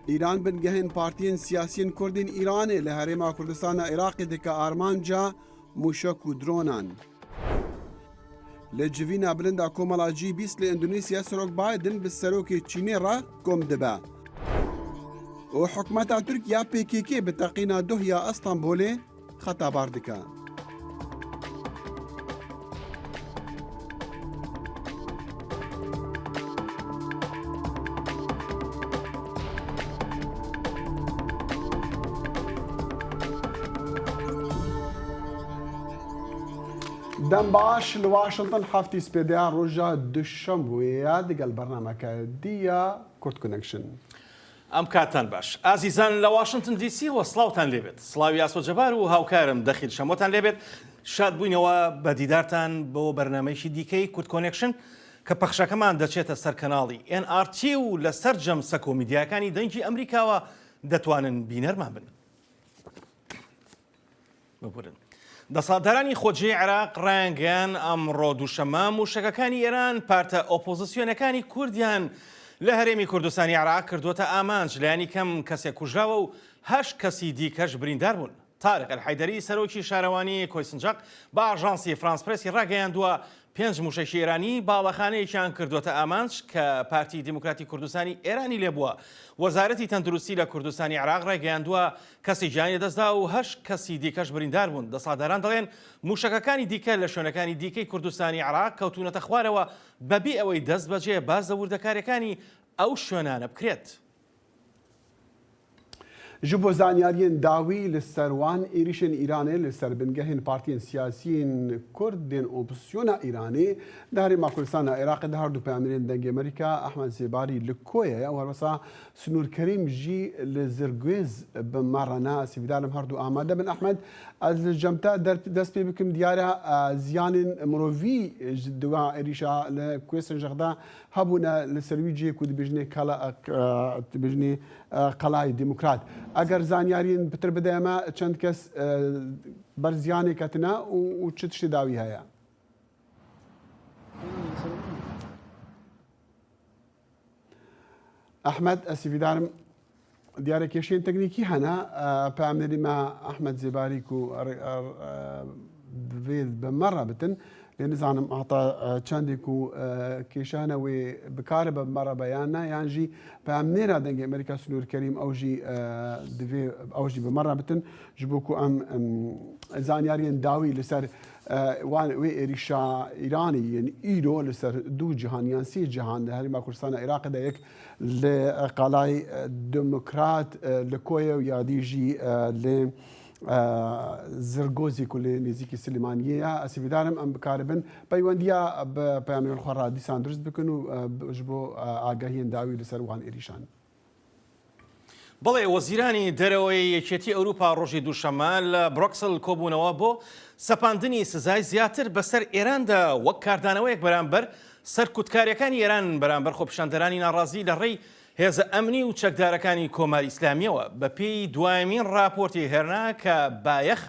ایران بنگهین پارتیین سیاسیین کردین ایرانی لهرما کردستان عراقی دکا آرمانجا موشک و درونان. لجوینا بلندا کومالا جی 20 لاندونيسيا سروك بايدن بالسروكي تشيني را كوم دبا. وحكومة تركيا PKK بتقينا دهيا اسطنبولي خطا باردكا. دم باش لواشنطن حفتي سبيديا رجع دشمبويا دقل برنامج ديا كورت كونكشن. ئەم کاتان باش ئازیزان لە واشنگتن دیسی وەسڵاوتان لێبێت سڵاوی ئاسۆ جەبار و هاوکارم دەخیل شەمۆتان لێبێت شاد بووینەوە بە دیدارتان بۆ بەرنامەیەکی دیکەی کورت کۆنێکشن کە پەخشەکەمان دەچێتە سەر کەناڵی NRT و لەسەر جەمسە کۆمیدیاکانی دەنگی ئەمریکاوە دەتوانن بینەرمان بن. ببورن دەسەڵاتدارانی خۆجێی عێراق ڕایانگەیان ئەمڕۆ دووشەممە موشەکەکانی ئێران پارتە ئۆپۆزیسیۆنەکانی کوردیان لە هەرێمی کوردستانی عێراق کردوتە ئامانج لایانی کەم کەسێک کوژراوە و 8 کەسی دیکەش بریندار بوون. تارق الحەیدەری سەرۆکی شارەوانی کۆی سنجاق بە ئاژانسی فرانس پرێسی ڕاگەیاندووە 5 موشەکی ئێرانی باڵەخانەیەکیان کردوتە ئامانج کە پارتی دیموکراتی کوردستانی ئێرانی لێبووە. وەزارەتی تەندروستی لە کوردستانی عێراق ڕاگەیاندووە کەسی گیانی دەستدا و 8 کەسی دیکەش بریندار بوون. دەسەڵاتداران دەڵێن موشەکەکانی دیکە لە شوێنەکانی دیکەی کوردستانی عێراق کەوتونەتە خوارەوە بەبێ ئەوەی دەست بەجێ باز لە وردەکاریەکانی ئەو شوێنانە بکرێت. جبو زانیارین داوی لسروان ایریشن ایرانی لسر بنگهین پارتیین سیاسیین کردین اپوزیسیونا ایرانی داری ما کردستان عراق ده هر دو پیامبرین دنگ امریکا احمد زیباری لکویه و مثلا سنور کریم جی لزرگویز بمرنا سیدارم هر دو آماده بن احمد از جمتا دست پی بکم دیاره زیان مروی دوا ایریشا لکویس جغدا هبونا لسرویجی کود بجنی کلا بجنی قلای دموکرات. اگر زانیارین بتر بده ما چند کس برزیانی کتنا و چه تشتی داوی هیا؟ احمد اسیفیدارم دیاره کشین تکنیکی هنا پیامدی ما احمد زیباری کو وید بمره بتن لأن زعم أعطى شانديكو كيشانا وبكارب مرة بيانا يعني جي بأمنيرا دنج أمريكا سنور كريم أوجي بمرة بتن جبوكو زانيارين داوي لسر وان وإيريشا إيراني يعني إيرو لسر دو جهان يعني 3 جهان هاري ما كردستان العراق دايك لقلاي ديمقراط لكويا وياديجي ل زرگوزی کلی نزیکی سلیمانیه اسیبیدارم ام بکاربن پیوندیا پیامبر خورا دیسان درست بکنو جبو آگاهی داوی لسر وان ایریشان. بەڵێ وەزیرانی دەرەوەی یەکێتی ئەوروپا ڕۆژی دووشەممە لە بروکسل کۆبوونەوە بۆ سەپاندنی سزای زیاتر بەسەر ئێراندا وەک کاردانەوەیەک بەرامبەر سەرکوتکاریەکانی ئێران بەرامبەر خۆپیشاندەرانی ناڕازی لە ڕێی هێزە ئەمنی و چەکدارەکانی کۆماری ئیسلامیەوە بە پێی دوایمین راپۆرتی هێرنا کە بایەخ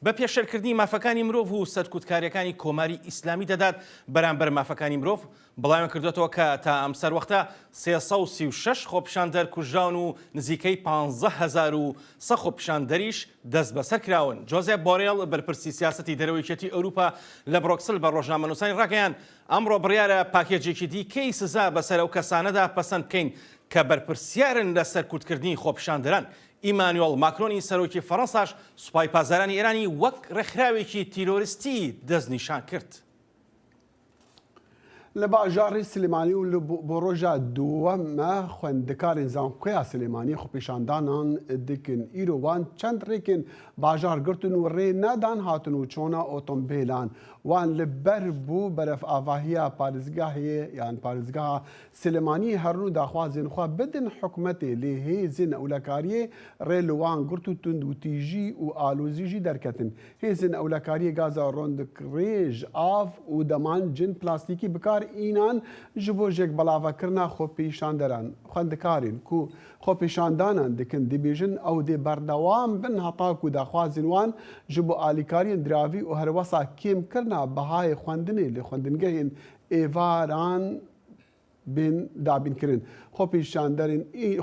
بە پێشێرکردنی مافەکانی مرۆڤ و سەرکوتکاریەکانی کۆماری ئیسلامی دەدات بەرامبەر مافەکانی مرۆڤ بڵاویان کردوێتەوە کە تا ئەم سەروەختە 336 خۆپیشاندەر کوژراون و نزیکەی 15,100 خۆپیشاندەریش دەست بەسەر کراون. جۆزێف بۆرێڵ بەرپرسی سیاسەتی دەرەوەیەتی ئەوروپا لە بروکسل بە ڕۆژنامەنووسانی ڕاگەیان ئەمڕۆ بڕیارە پاکێجێکی دیکەی سزا بەسەر ئەو کەسانەدا پەسەند بکەین کە بەرپرسیارن لە سەرکوتکردنی خۆپیشاندەران. ئیمانوێڵ ماکرۆنی سەرۆکی فەڕەنساش سوپای پازارانی ئێرانی وەک ڕێکخراوێکی تیرۆریستی دەستنیشان کرد. لباجار سليماني وبروجا دوما خوندكار زانقيا سليماني خو بيشاندانان دكن ايروان چند ريكن باجار گرتن وري نادان هاتن وچونا اوتومبيلان وان لبربو برف اواهيا بارزگاهي يعني بارزگاه سليماني هرنو داخوازن خو بدن حكمتي لهي زين اولكاريه ريلوان گرتو تند وتيجي والوزيجي دركتن هي زين اولكاريه غازا روندك ريج اف ودمان جن بلاستيكي بكار اینان جبو جک بلاوا کرنا خو پیشاندران خوندکارین کو خو پیشاندانان دکن دیبیژن او دی بردوام بن هتا کو داخوازن وان جبو آلیکارین دراوی و هر وسا کیم کرنا بهای خوندنی لی خوندنگهین ایواران بین دابینکردن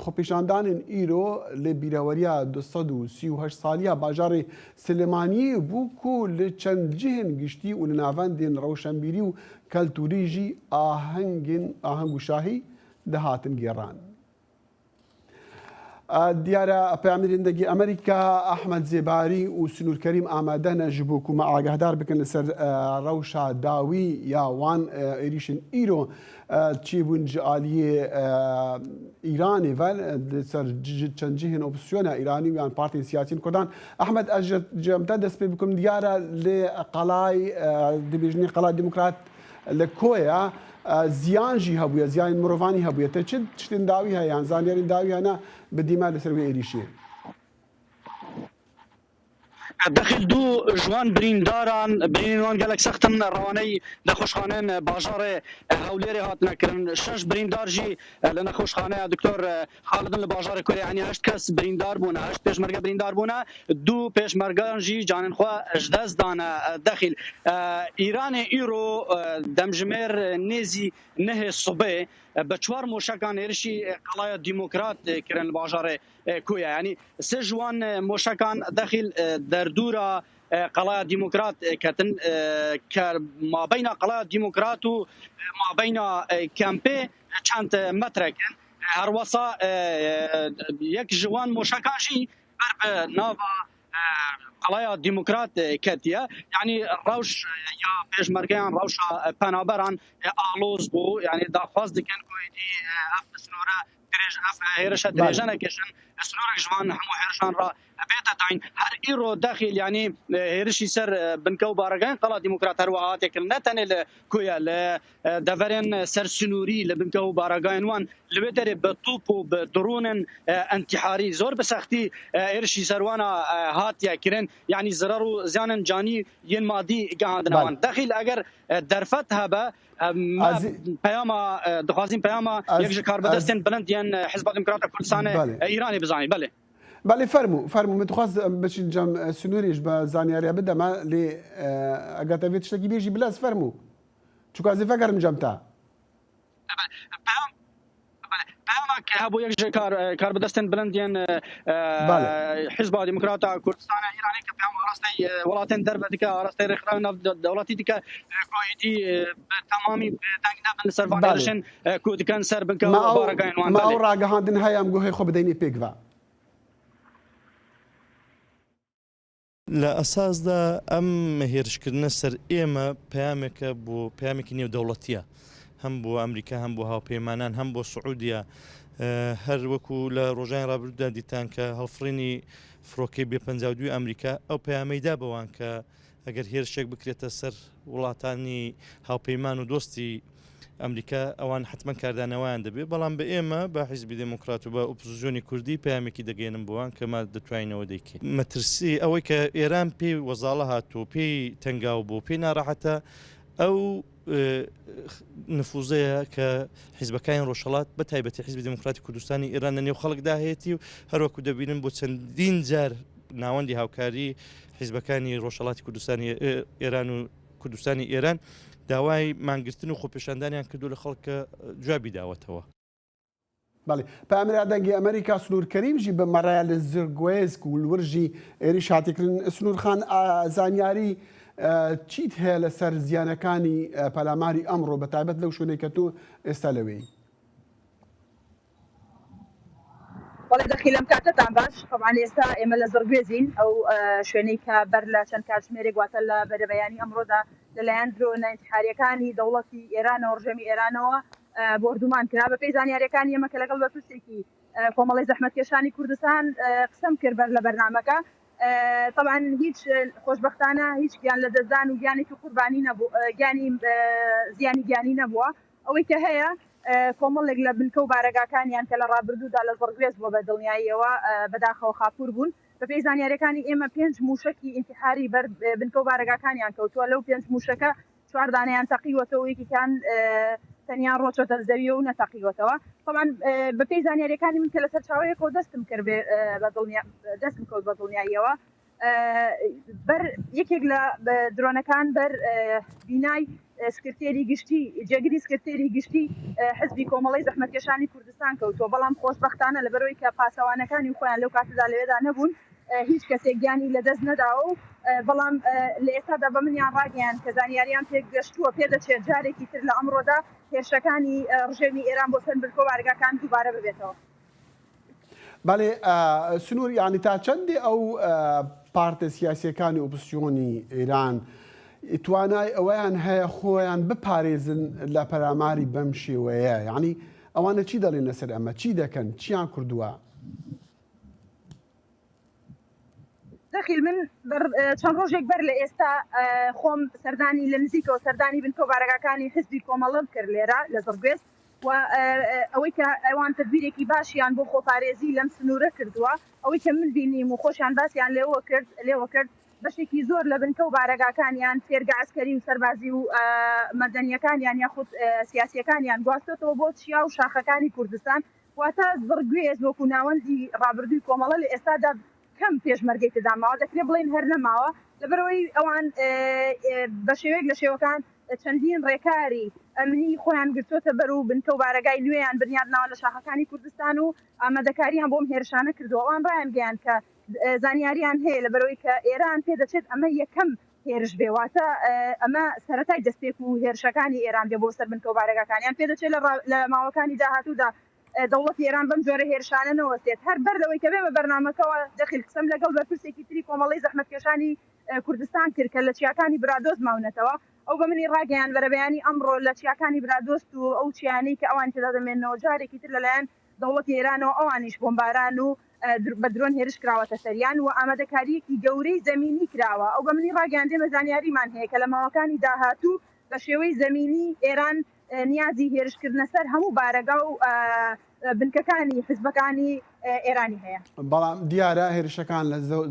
خۆپیشاندانên îro li bîreweriya 238 saliya bajarê Silêmaniyê bû ku li çend cihên giştî û li navendên rewşenbîrî û keltûrî jî aheng û şahî dihatin gêran. دیارە پامێرندەگی ئەمریکا ئەحمەد زێباری و سنوورکەریم ئامادەنە ji بۆ کومە ئاگادار بکەن لەسەر ڕەوشە داوی یا وان عێریشن ئیرۆ چێبوون ji aliyê ئیرانê ve لەسەر çend cihên opsiyona îranî yan partiyên siyasîn Kurdan. Ehmed ez ji te dest pê bikim diyara lê qelay dibêjinê qelay demokrat li Koya زیان جی هەبووە زیان مرۆڤانی هەبووە تە چ شتێن داوی هەیەیان زانیارین داوی هەنا بەدیما لەسەر وێ عێریشیە داخل دو جوان برینوان گلک سختن روانه نخوشخانه بازار هولیر هات نکرن 6 بریندار جی لنخوشخانه دکتر خالدن لبازار کوری یعنی 8 کس بریندار بونه 8 پیشمرگه بریندار بونه دو پیشمرگان جی جانن خو اجداز دانه داخل ایران ایرو دمجمر نزی نه صبح بچوار موشکان هرشی قلای دموکرات کرن بازار کویا یعنی سه جوان موشکان داخل در دورا قلای دموکرات کتن ما بین قلای دموکرات و ما بین کمپی چند متر کن هر وسا یک جوان موشکانشی بر ناوا قلای دموکرات کتیه یعنی روش یا پیشمرگیان روش پنابران آلوز بو یعنی داخواست دکن کویدی اف سنوره هيرش درجنا كشن سنورك جوان همو هيرشان را بيتا داين هر ايرو داخل يعني هيرشي سر بنكو بارغان قلا ديمقراط هروات يكن نتن كويا دفرن سر سنوري لبنكو بارغان وان لبدر بطوب بدرون انتحاري زور بسختي هيرشي سروانا هات يكرن يعني زرارو زيان جاني ين مادي قاعدنا وان داخل اگر درفت هبه پیاما دخوازیم پیاما یک کار بدستن بلند یان حزب دموکرات کردستان ایرانی بزنی بله فرمو متخواست بچین جام سنوریش با زانیاری بده ما لی اگه ویت شکی بیشی بلاس فرمو چون کازی فکرم جام تا که هبو یک کار بدستن بلند یان حزب دموکرات کردستان ایرانی که پیام راستی ولاتن درب دیگه راستی رخنه دولتی دیگه کویدی تمامی دنگ نبن سرفانیشن کودی کن سر بنک بارگاین وان ما اوراق هاندن هایم گوه خوب دینی پیگوا لا أساس دا أم هيرشكرنا سر إيما بيامك بو بيامك نيو دولتيا هم بو أمريكا هم بو هاو بيمانان هم بو سعودية هر وكو لروجان رابردا ديتان كهالفريني فروكي بيبنزاودوي أمريكا أو بيامي دابوان كأجر هيرشك بكريتا سر ولاتاني هاو بيمان ودوستي ئەمریکا ئەوان حتمما کاردانەوەیان دەبێت بەڵام بە ئێمە با حیزبی دموکرات و بە ئۆپۆزیسیۆنی کوردی پامێکی دەگەێنم بۆوان کەما دەتوانینەوە دەیکەین مەترسی ئەوەی کە ئێران پێی وەزاڵە هاتوو پێی تەنگاو بۆ پێی ناڕەحەتە ئەو نفوزەیە کە حیزبەکانی ڕۆژهەڵات بە تایبەتی حیزبی دموکراتی کوردستانی ئێران لە نێو خەڵکدا هەیەی و هەروەکو دەبینن بۆ چەندین جار ناوەندی هاوکاری حیزبەکانی ڕۆژهەڵاتی کوردستانی ئێران و کوردستانی ئێران داوای مانگرتن و خۆپیشاندانیان کردو لە خەڵکە جوابی داوەتەوە. بەڵێ پامرا دەنگی ئەمریکا سنوورکەریمژی بە مەڕایە لە زرگوێزک و وەرژی ئێریش هاتیکردن سنوورخان زانیاری چیت هەیە لەسەر زیانەکانی پەلاماری ئەمڕۆ بە تایبەت لەو شوێنەی کە تۆ ئێستا لەوەی. والله دخيلم كاتتان باش طبعا ئێستا ئێمە لە زرگوێزین ئەو شوێنەی کە بەر لە چەند کاتژمێرێک واتە لە بەرەبەیانی ئەمڕۆدا لەلایەن درۆنە انتحاریەکانی دەوڵەتی ئێرانەوە ڕژەمی ئێرانەوە بردومان کرا بە پێی زانیاریەکانی ئێمە کە لەگەڵ بەرپرسێکی کۆمەڵی زەحمەتکێشانی کوردستان قسەم کرد بەر لە بەرنامەکە طبعا هیچ خۆشبەختانە هیچ گیان لە دەستدان و گیانێکی قوربانی نەبوو زیانی گیانی نەبووە ئەوەی کە هەیە کۆمەڵێک لە بنکە و بارەگاکانیان کە لە ڕابردوودا لە زەرگوێز بۆ بە دڵنیاییەوە بەداخەوە خاپوور بوون بە پێی زانیاریەکانی ئێمە 5 موشکی انتحاری بەر بنکە و بارەگاکانیان کەوتووە لەو 5 موشەکە 4 دانەیان تەقیوەتەوە یەکێکیان تەنیان ڕۆچۆتە زەویە و نەتەقیوەتەوە طبعا بە پێی زانیاریەکانی من کە لەسەر چاوەیەکەوە دەستم کرد بە دڵنیا دەستم کەوت بە دڵنیاییەوە بەر یەکێک لە درۆنەکان بەر بینای سکرتێری گشتی جێگیری سکرتێری گشتی حزبی کۆمەڵی زەحمەتکێشانی کوردستان کەوتووە بەڵام خۆشبەختانە لەبەرەوەی کە پاسەوانەکانی خۆیان لەو کاتەدا لەوێدا نەبوون هیچ کەسێک گیانی لەدەست نەداوە و بەڵام لە ئێستادا بە منیان ڕاگەیان کە زانیاریان پێگەشتووە پێدەچێت جارێکی تر لە ئەمڕۆدا هێرشەکانی ڕژێمی ئێران بۆ سەر بارگاکان دووبارە ببێتەوە. بەڵێ سنوور یعنی تا چەندی ئەو پارتە سیاسیەکانی ئۆپۆزیسیۆنی ئێران توانای ئەوەیان هەیە خۆیان بپارێزن لە پەراماری بەم شێوەیە، یعنی ئەوانە چی دەڵێن لەسەر ئەمە، چی دەکەن، چیان کردووە؟ دەخیل من چەند ڕۆژێک بەر لە ئێستا خۆم سەردانی لە نزیکەوە سەردانی بنکۆ بارگاکانی حزبی کۆمەڵم کرد لێرە لە زەرگوێز و ئەوەی کە ئەوان تدبیرێکی باشیان بۆ خۆپارێزی لەم سنوورە کردووە ئەوەی کە من بینیم و خۆشیان باسییان لێوە کرد بەشێکی زۆر لە بنکە و بارەگاکانیان فێرگە ئەسکەری و سەربازی و مەدەنیەکانیان یاخود سیاسیەکانیان گواستێتەوە بۆ چیا و شاخەکانی کوردستان واتە زڕگوێز وەکو ناوەندی ڕابردووی کۆمەڵە لە ئێستادا کەم پێشمەرگەی تداماوە دەکرێت بڵێن هەر نەماوە لەبەرەوەی ئەوان بە شێوەیەک لە شێوەکان چەندین ڕێکاری ئەمنی خۆیان گرتوۆتە بەر و بنکە و بارەگای نوێیان بنیادناوە لە شاخەکانی کوردستان و ئامادەکاریان بۆم هێرشانە کردو ئەوان ڕایان گەیان کە زانیاریان هەیە لەبەرەوەی کە ئێران پێدەچێت ئەمە یەکەم هێرش بێواتە ئەمە سەرەتای دەستپێک و هێرشەکانی ئێران بێ بۆ سەر بنکە و بارەگاکانیان پێدەچێت لە ماوەکانی داهاتوودا دەوڵەتی ئێران بەم جۆرە هێرشانە نەوەستێت هەر بەر لەوەی کە بێ بە بەرنامەکەەوە دەخیل قسەم لەگەڵ بەرپرسێکی تری کۆمەڵی زەحمەتکێشانی کوردستان کرد کە لە چیاکانی برادۆست ماونەتەوە ئەو بە منی ڕاگەیان بەرەبەیانی ئەمڕۆ لە چیاکانی برادۆست و ئەو چیانەی کە ئەوان تێدا دەمێنەوە جارێکی تر لەلایەن دەوڵەتی ئێرانەوە ئەوانیش بۆمباران و بە درۆن هێرش کراوەتە سەریان و ئامادەکاریەکی گەورەی زەمینی کراوە ئەو بە منی ڕاگەیان دێمە زانیاریمان هەیە کە لە ماوەکانی داهاتوو بە شێوەی زەمینی ئێران نیازی هێرشکردنە سەر هەموو بارەگا و بنکەکانی حزبەکانی ئێرانی هەیە. بەڵام دیارە هێرشەکان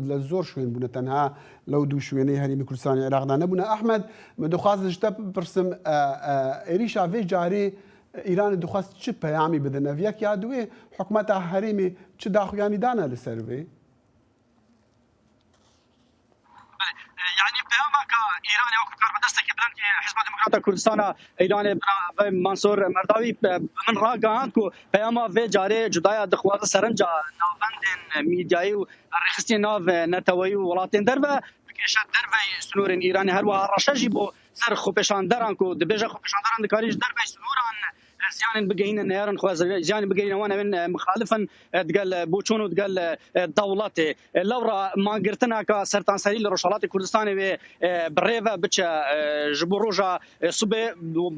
لە زۆر شوێن بوونە تەنها لەو دوو شوێنەی هەرێمی کوردستانی عێراقدا نەبوونە. ئەحمەد من دەخواست شتە بپرسم عێریشا vê carê ئیران دەخواست چ پەیامی بدە نەڤیەک یا دوێ حکومەتا هەرێمی چ داخویانی دانا لەسەر vê؟ يعني بيامك ايران او كاربدستك بلان حزب ديمقراطية كردستان ايران منصور مرداوي من راغان كو بياما في جاري جدايا دخواز سرنجا ناوندن ميدياي رخصتي ناف نتوي ولاتين دربه بكيشات دربه سنورن ايران هر وها رشاجي بو سر خوبشان دران كو دبيجا خوبشان دران دكاريج دربه سنوران زيان بقينا نيران خواز زيان بقينا وانا من مخالفا تقال بوچونو تقال دولتي لورا ما قرتنا كسرطان سريل روشالات كردستان بريفا بتش جبروجا صبي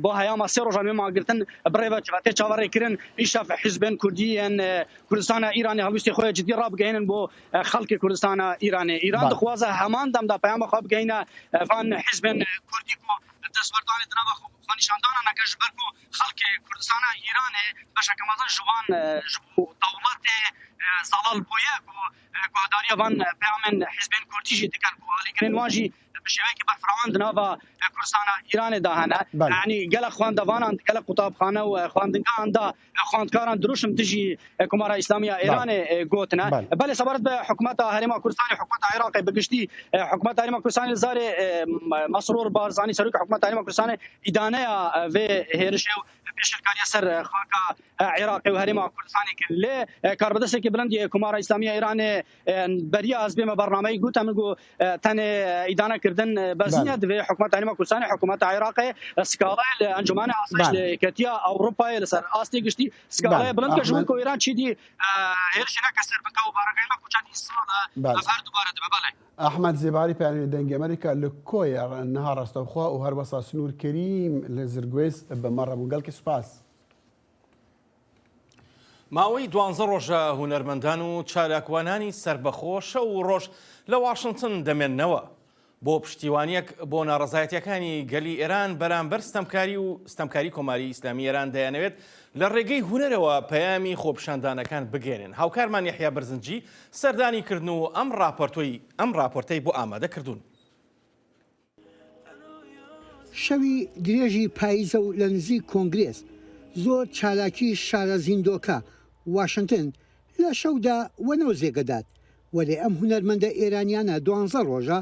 بهايا ما سيروجا ما قرتن بريفا تشفاتي تشاوري كرن يشاف حزبين كرديين كردستان ايراني هلوستي خويا جدي راب قاين بو خلق كردستان ايراني ايران دخوازه همان دم دا بيام خاب قاينا فان حزبين كرديكو تصورتان دنا خاني شاندانا نكاش بركو خلق كردستان ايران باش كمازن جوان جبو دولت زلال بويا كو داريا فان بيامن حزبين كرديجي دكان كو لكن واجي بشويك بفرمان دنافا كردستان ايران دهنا يعني قال اخوان دفان قال قطاب خانه واخوان دنكان دا اخوان كاران دروشم تجي كمارا اسلاميه ايران قوتنا بل صبرت بحكومه هرم كردستان حكومه عراق بقشتي حكومه هرم كردستان زاري مسرور بارزاني سرك حكومه هرم كردستان ادانه في هيرشو بشكل يسر خاكا عراقي وهرم كردستان كله كاربدسك بلندي كمارا اسلاميه ايران بريا از بما برنامج قلت منو تن ادانه كردن بزنيا في حكومه هرم كردستان حكومه عراقي سكالا انجمان اساس كتيا اوروبا لسر اسلي قشتي سكالا بلند كجمهور كو ايران تشدي هيرشنا كسر بكاو بارغينا كوچادي الصاله افر دوباره دباله احمد زباري بيعني دنج امريكا لكوير النهار استوخوا وهر بصاص نور كريم لزرغويس بمره منقلك سباس ماوەی 12 ڕۆژە هونەرمەندان و چالاکوانانی سربەخۆشە و ڕۆژ لە واشنگتن دەمێننەوە بۆ پشتیوانیەک بۆ ناڕزایەتیەکانی گەلی ئێران بەرامبەر ستەمکاری کۆماری ئیسلامی ئێران دەیانەوێت لە ڕێگەی هونەرەوە پەیامی خۆپشاندانەکان بگێنن. هاوکارمان یەحیا بەرزنجی سەردانی کردن و ئەم راپۆرتەی بۆ ئامادە کردوون. شەوی درێژی پاییزە و لە نزیک کۆنگرێس زۆر چالاکی شارە زیندۆکە واشنگتن لە شەودا وەنەو زێگەدات وەێ ئەم هونەرمەندە ئێرانیانە 12 ڕۆژە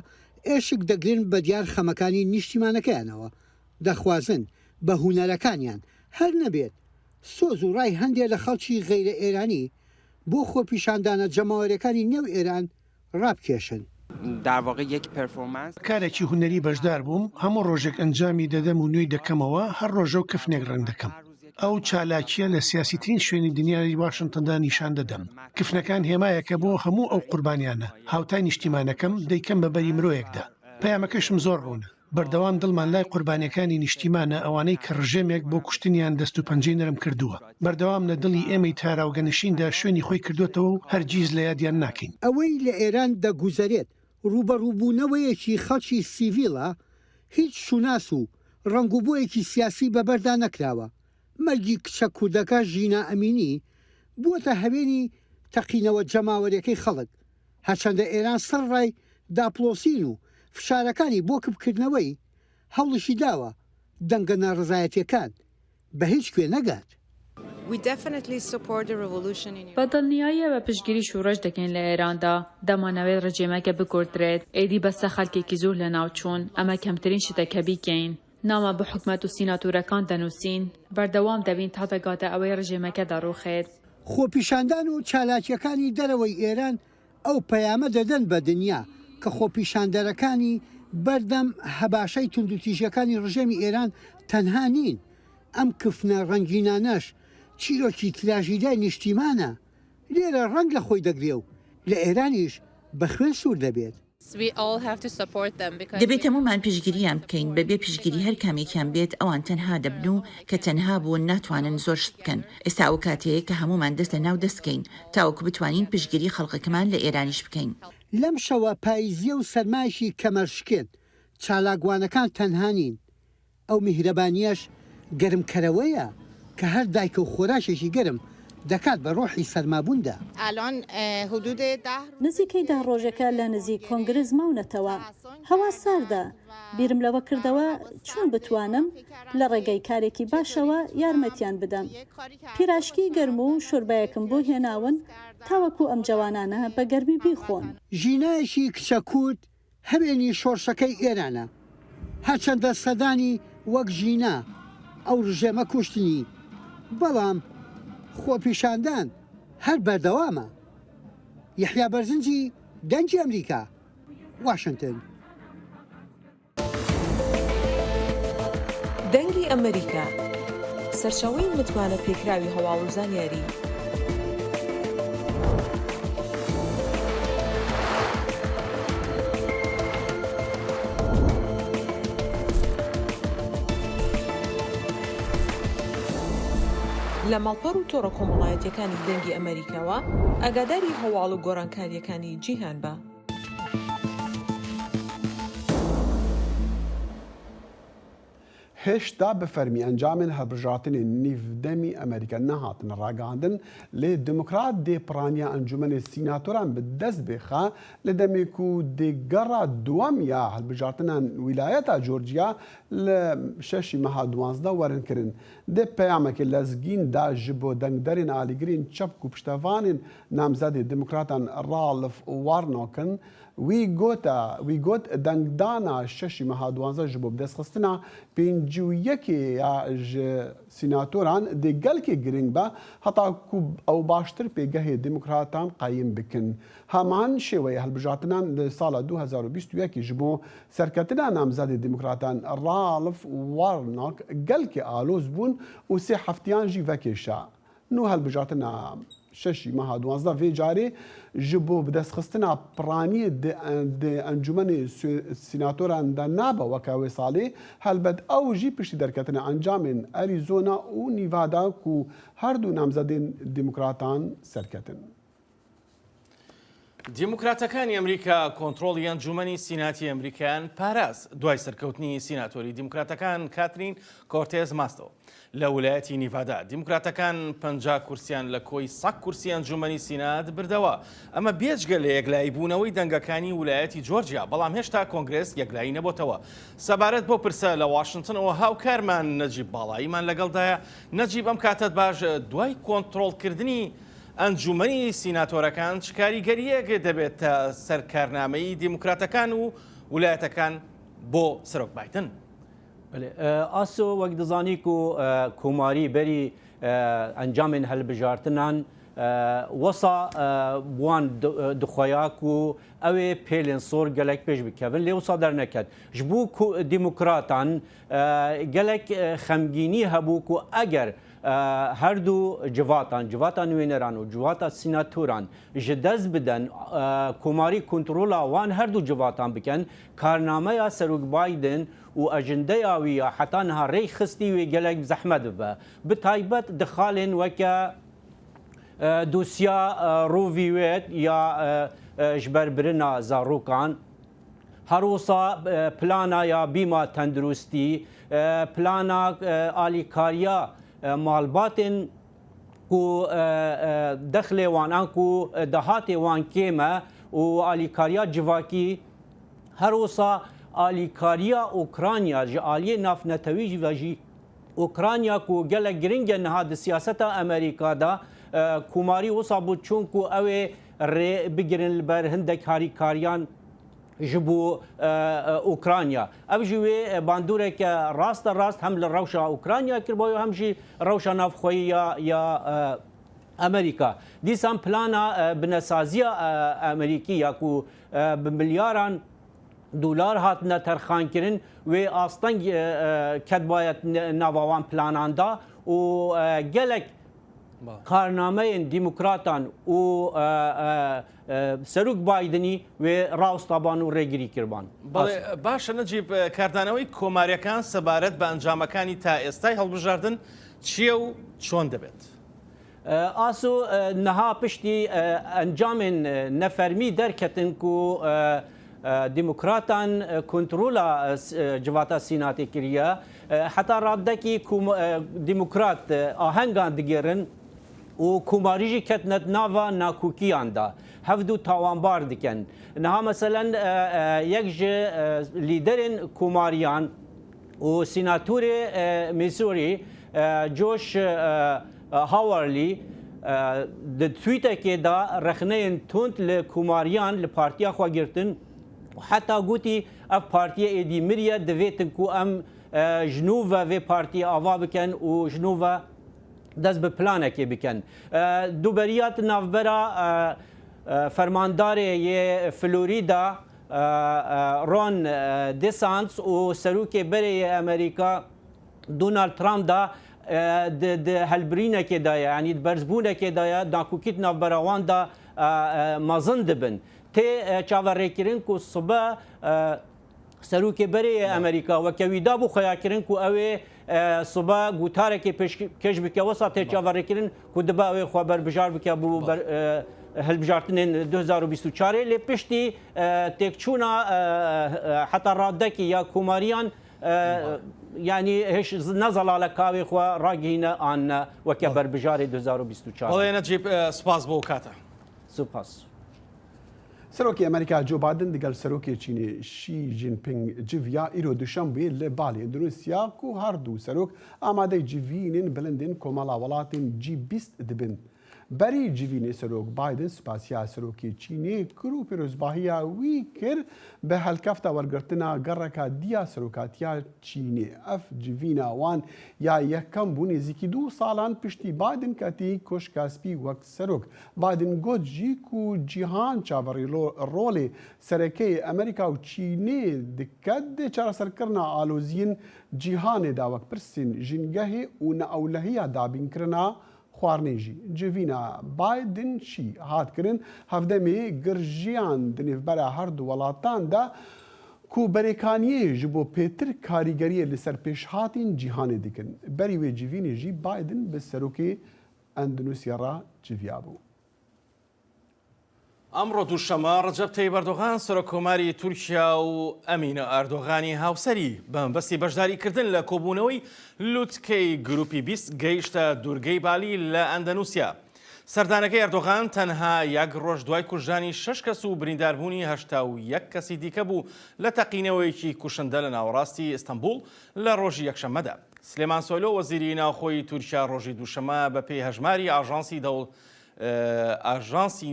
ئێشک دەگرن بە دیار خەمەکانی نیشتیمانەکەیانەوە دەخوازن بە هونەرەکانیان هەر نەبێت سۆز و ڕای هەندێک لە خەڵکی غەیرە ئێرانی بۆ خۆپیشاندانە جەماوەریەکانی نێو ئێران ڕابکێشن. کارێکی هونەری بەشدار بووم هەموو ڕۆژێک ئەنجامی دەدەم و نوێی دەکەمەوە هەر ڕۆژە و کفنێک ڕەنگ دەکەم. ئەو چالاکیە لە سیاسیترین شوێنی دنیای واشنگتندا نیشان دەدەم. کفنەکان هێمایەکە بۆ هەموو ئەو قوربانیانە هاوتای نیشتیمانەکەم دەیکەم بە بەری مرۆیەکدا. پەیامەکەشم زۆر ڕوونە. بەردەوام دڵمان لای قوربانیەکانی نیشتیمانە ئەوانەی کە ڕژێمێک بۆ کوشتنیان دەست و پەنجەی نەرم کردووە. بەردەوام لە دڵی ئێمەی تاراوگەنشیندا شوێنی خۆی کردوێتەوە و هەرگیز لە یادیان ناکەین. ئەوەی لە ئێران دەگوزارێت ڕوبەڕووبوونەوەیەکی خەڵکی سیڤیلە هیچ شوناس و ڕنگوبوویەکی سیاسی بەبەردا نەکراوە. مەرگی کچە کوردەکە ژینا ئەمینی بووەتە هەوێنی تەقینەوە جەماوەریەکەی خەڵک هەرچەندە ئێران سەر ڕای داپلۆسین و فشارەکانی بۆ کبکردنەوەی هەوڵشی داوە دەنگە ناڕزایەتیەکان بە هیچ کوێ نەگات. بەدڵنیاییە بە پشتگیری شوڕەش دەکەین لە ئێراندا دەمانەوێت ڕێجێمەکە بگورترێت ئێدی بەسە خەڵکێکی زۆر لە ناوچوون ئەمە کەمترین شتەکە بیکەین. نامە بە حکومەت و سیناتورەکان دەنووسین بەردەوام دەبین تا دەگاتە ئەوەی ڕژێمەکە دەڕوخێت. خۆپیشاندان و چالاکیەکانی دەرەوەی ئێران ئەو پەیامە دەدەن بە دنیا کە خۆپیشاندەرەکانی بەردەم هەباشەی توندوتیژەکانی ڕژێمی ئێران تەنها نین. ئەم کفنە ڕەنگینانەش چیرۆکی تراژیدای نیشتیمانە لێرە ڕەنگ لە خۆی دەگرێ و لە ئێرانیش بە خوێن سوور دەبێت. دەبێت هەمومان پشگیریان بکەین بەبێ پشگیری هەر کامێکیان بێت ئەوان تەنها دەبن و کە تەنها بوون ناتوانن زۆر شت بکەن. ئێستا ئەو کاتەیە کە هەمومان دەست لە ناو دەستکەین تاوەکو بتوانین پشگیری خەڵقەکەمان لە ئێرانیش بکەین. لەم شەوە پاییزیە و سەرمایشی کەمەرشکێن چالاگوانەکان تەنها نین. ئەو میهرەبانیەش گەرمکەرەوەیە کە هەر دایکە و خۆراشێکی گەرم دەکات بە ڕۆحی سەرمابووندا. نزیکەی 10 ڕۆژەکە لە نزیک کۆنگرس ماونەتەوە هەوا ساردە بیرم لەوە کردەوە چۆن بتوانم لە ڕێگەی کارێکی باشەوە یارمەتیان بدەم. پیراشکی گەرم و شوربەیەکم بۆ هێناون تاوەکو ئەم جوانانە بە گەرمی بیخۆن. ژینایەکی کچە کورد هەبێنی شۆڕشەکەی ئێرانە هەرچەندە سەدانی وەک ژینا ئەو ڕژێمە کوشتنی بەڵام خۆپیشاندان هەر بەردەوامە. یحیا بەرزنجی دەنگی ئەمریکا واشنگتن. دەنگی ئەمریکا سەرچاوەی متمانە پێکراوی هەواڵ و زانیاری. لە ماڵپەڕ و تۆڕە کۆمەڵایەتیەکانی دەنگی ئەمریکاوە ئاگاداری هەواڵ و گۆڕانکاریەکانی جیهان بە. هێشتا بە فەرمی ئەنجامên هەڵبژاردنên nîvdemî ئەمریکا nehatin ragihandin lê demokrat dê piraniya encûmenê sînatoran bi dest bêxe li demê ku dê gera duwam ya hilbijartinan wîlayeta Georgia li 6 meha 12 werin kirin. Dê peyamekê lezgîn da ji bo dengderên alîgirên çepk û piştevanên namzedê demokratan Ralph Warnock'in wî got dengdana 6 meha 12 ji bo bidestxistina 51 ya ji sînatoran dê gelkê giring be heta ku ew baştir pêgehê demokratan qayîm bikin. Heman şêweyê hilbijartinan li sala 2021 ji bo serketina namzedê demokratan Ralph Warnock gelkê aloz bûn û 3 heftiyan jî vekêşa. Nû hilbijartina 6 meha 12 vê carê ji bo bidestxistina piraniyê di encûmenê sînatoran de nabe weka wê salê helbet ew jî piştî derketina encamên Arizona û Nevada ku her du namzedên demokratan serketin. دیموکراتەکانی ئەمریکا کۆنتڕۆڵی ئەنجومەنی سیناتی ئەمریکایان پاراز دوای سەرکەوتنی سیناتۆری دیموکراتەکان کاترین کۆرتێز ماستۆ لە ویلایەتی نیڤادا. دیموکراتەکان 50 کورسیان لە کۆی 100 کورسی ئەنجومەنی سینات بردەوە. ئەمە بێجگە لە یەکلاییبوونەوەی دەنگەکانی ویلایەتی جۆرجیا، بەڵام هێشتا کۆنگرس یەکلایی نەبووتەوە. سەبارەت بۆ پرسە لە واشنگتنەوە هاوکارمان نەجیب باڵاییمان لەگەڵدایە. نەجیب ئەم کاتت باش دوای کۆنتڕۆڵکردنی ئەنجومەنی سیناتۆرەکان چ کاریگەریەک دەبێت سەر کارنامەی دیموکراتەکان و ویلایەتەکان بۆ سەرۆک بایدن؟ ئاسۆ وەک دەزانی و کۆماری بەری ئەنجامên هەڵبژارتنان وەسا بوان دخۆیاک و ئەوێ پێلێن سۆر gelek پێش بکەون لێ وسا دەرنەکەت ji bo دیموکراتان gelek xemgînî hebû ku eger herdû civatan wêneran û civata sînatûran ji dest bidin komarî kontrola wan herdû civatan bikin karnameya Serok Biden û ejendeya wî ya heta niha rê xistî wê gelek zehmet bibe bi taybet dixalên weke dosya rovî wê ya ji ber birina zarokan her wisa plana ya bîma tendurustî plana alîkariya malbatên ku dexlê wan an ku dehatê wan kême û alîkariya civakî her wisa alîkariya Ukrayna ji aliyê navnetewî jî ve jî Ukrayna ku gelek giring e niha di siyaseta Amerîkada komarî wisa bû çûn ku ew ê rê bigirin li ber hindek harîkariyan ji bo Ukrayna. Ev jî wê bandoreke rast hem li rewşa Ukrayna kirboyo hem jî rewşa navxweyî ya Amerîka. Dîsan plana binesaziya Amerîkî ya ku bi milyaran dolar hatine terxankirin wê asteng ketbayet nava planan da û gelek karnameyên demokratan û Serok Bidenî wê rawstaban û rêgirî kirban. باشە نەجیب کاردانەوەی کۆماریەکان سەبارەت بە ئەنجامەکانی تا ئێستای هەڵبژاردن چییە و چۆن دەبێت؟ ئاسۆ نەها پشتی ئەنجامên نەفەرمی دەرکەتن ku دیموکراتان کنترۆلا civata sînatê kiriye heta raddekî دیموکرات ahengan digerin û komarî jî ketnet nava nakûkiyan da hevdû tawanbar dikin. Niha meselen yek ji lîderên komariyan û sînatûrê Missouri Josh Hawley di tweetekê da rexneyên tund li komariyan li partiya xwe girtin heta gotî ev partiya êdî miriye divêtin ku em ji nû ve vê partiya ava bikin û ji nû ve dest bi planekê bikin. Duberiyat navbera fermandarê yê Florida Ron DeSantis û serokê berê yê Amerîka Donald Trump da di helbirînekê de ye yanî di berzbûnekê de ye nakûkît navbera wan da mezin dibin. Tê çaverêkirin ku sibe serokê berê yê Amerîka weke wî da bû xweyakirin ku ew ê sibe gotarekê pêşkêş bike wesa tê çaverêkirin ku dibe ew ê xwe berbijar bike bû hilbijartinên 2024 lê piştî têkçûna heta raddekî ya komariyan yanî hiç nezalale kavê xwe ragihîne an weke berbijarê 2024. بەڵێ نەجیب سپاس بۆ کاتە. سوپاس. سەرۆکی ئەمریکا جو بایدن لەگەڵ سەرۆکی چینی شی جینپینگ جڤیا ئیرۆ دوشەمبێ لە باڵی ئەندونوسیا و هەردوو سەرۆک ئامادەی جیڤینên bilindên کۆمەڵا وڵاتên G20 dibin. Berî civînê Serok Biden spasiya Serokê Çînê kir û pîrozbahiya wî kir bi helkefta wergirtina gereka diya serokatiya Çînê. Ev civîna wan ya yekem bû nêzîkî 2 salan piştî Biden ketî koşka spî wek serok. Biden got jî ku cîhan çaverî rolê serekeyê Amerîka û Çînê diket dê çareserkirina aloziyên cîhanê da wek pirsên jîngehê û neewlehiya dabînkirina خواردنê jî civîna Biden şî hatkirin hevdemê girjiyan di nêvbera herdu welatan da ku berêkaniyê ji bo pêtir karîgeriyê li ser pêşhatên cîhanê dikin. Berî wê civînê jî Biden bi serokê Endonusya ra civiya bû. ئەمڕۆ دووشەمە ڕەجەب تەیب ئەردۆغان سەرۆکۆماری تورکیا و ئەمینە ئەردۆغانی هاوسەری بەمبەستی بەشداریکردن لە کۆبوونەوەی لوتکەی گروپی 20 گەیشتە دوورگەی بالی لە ئەندەنوسیا. سەردانەکەی ئەردۆغان تەنها یەک ڕۆژ دوای کوژانی 6 کەس و برینداربوونی 81 کەسی دیکە بوو لە تەقینەوەیەکی کوشندە لە ناوەڕاستی ئیستەنبول لە ڕۆژی یەکشەممەدا. سلێمان سۆلۆ وەزیری ناوخۆی تورکیا ڕۆژی دووشەمە بە پێی هەژماری ئاژانسی ئاژانسی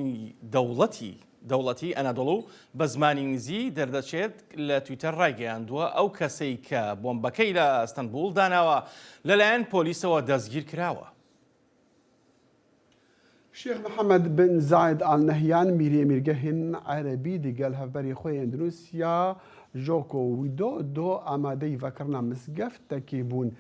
دەوڵەتی ئەنادۆڵ بە زمانی نزی دەردەچێت لە تویتەر ڕایگەیاندووە ئەو کەسەی کە بۆمبەکەی لە ئەستەنبول داناوە لەلایەن پۆلیسەوە دەستگیر کراوە. شيخ محمد بن زايد آل نهيان ميري ميرجهن عربي ديجال هفبري خوي اندونيسيا جوكو ويدو دو امادي فكرنا مسقفت تكيبون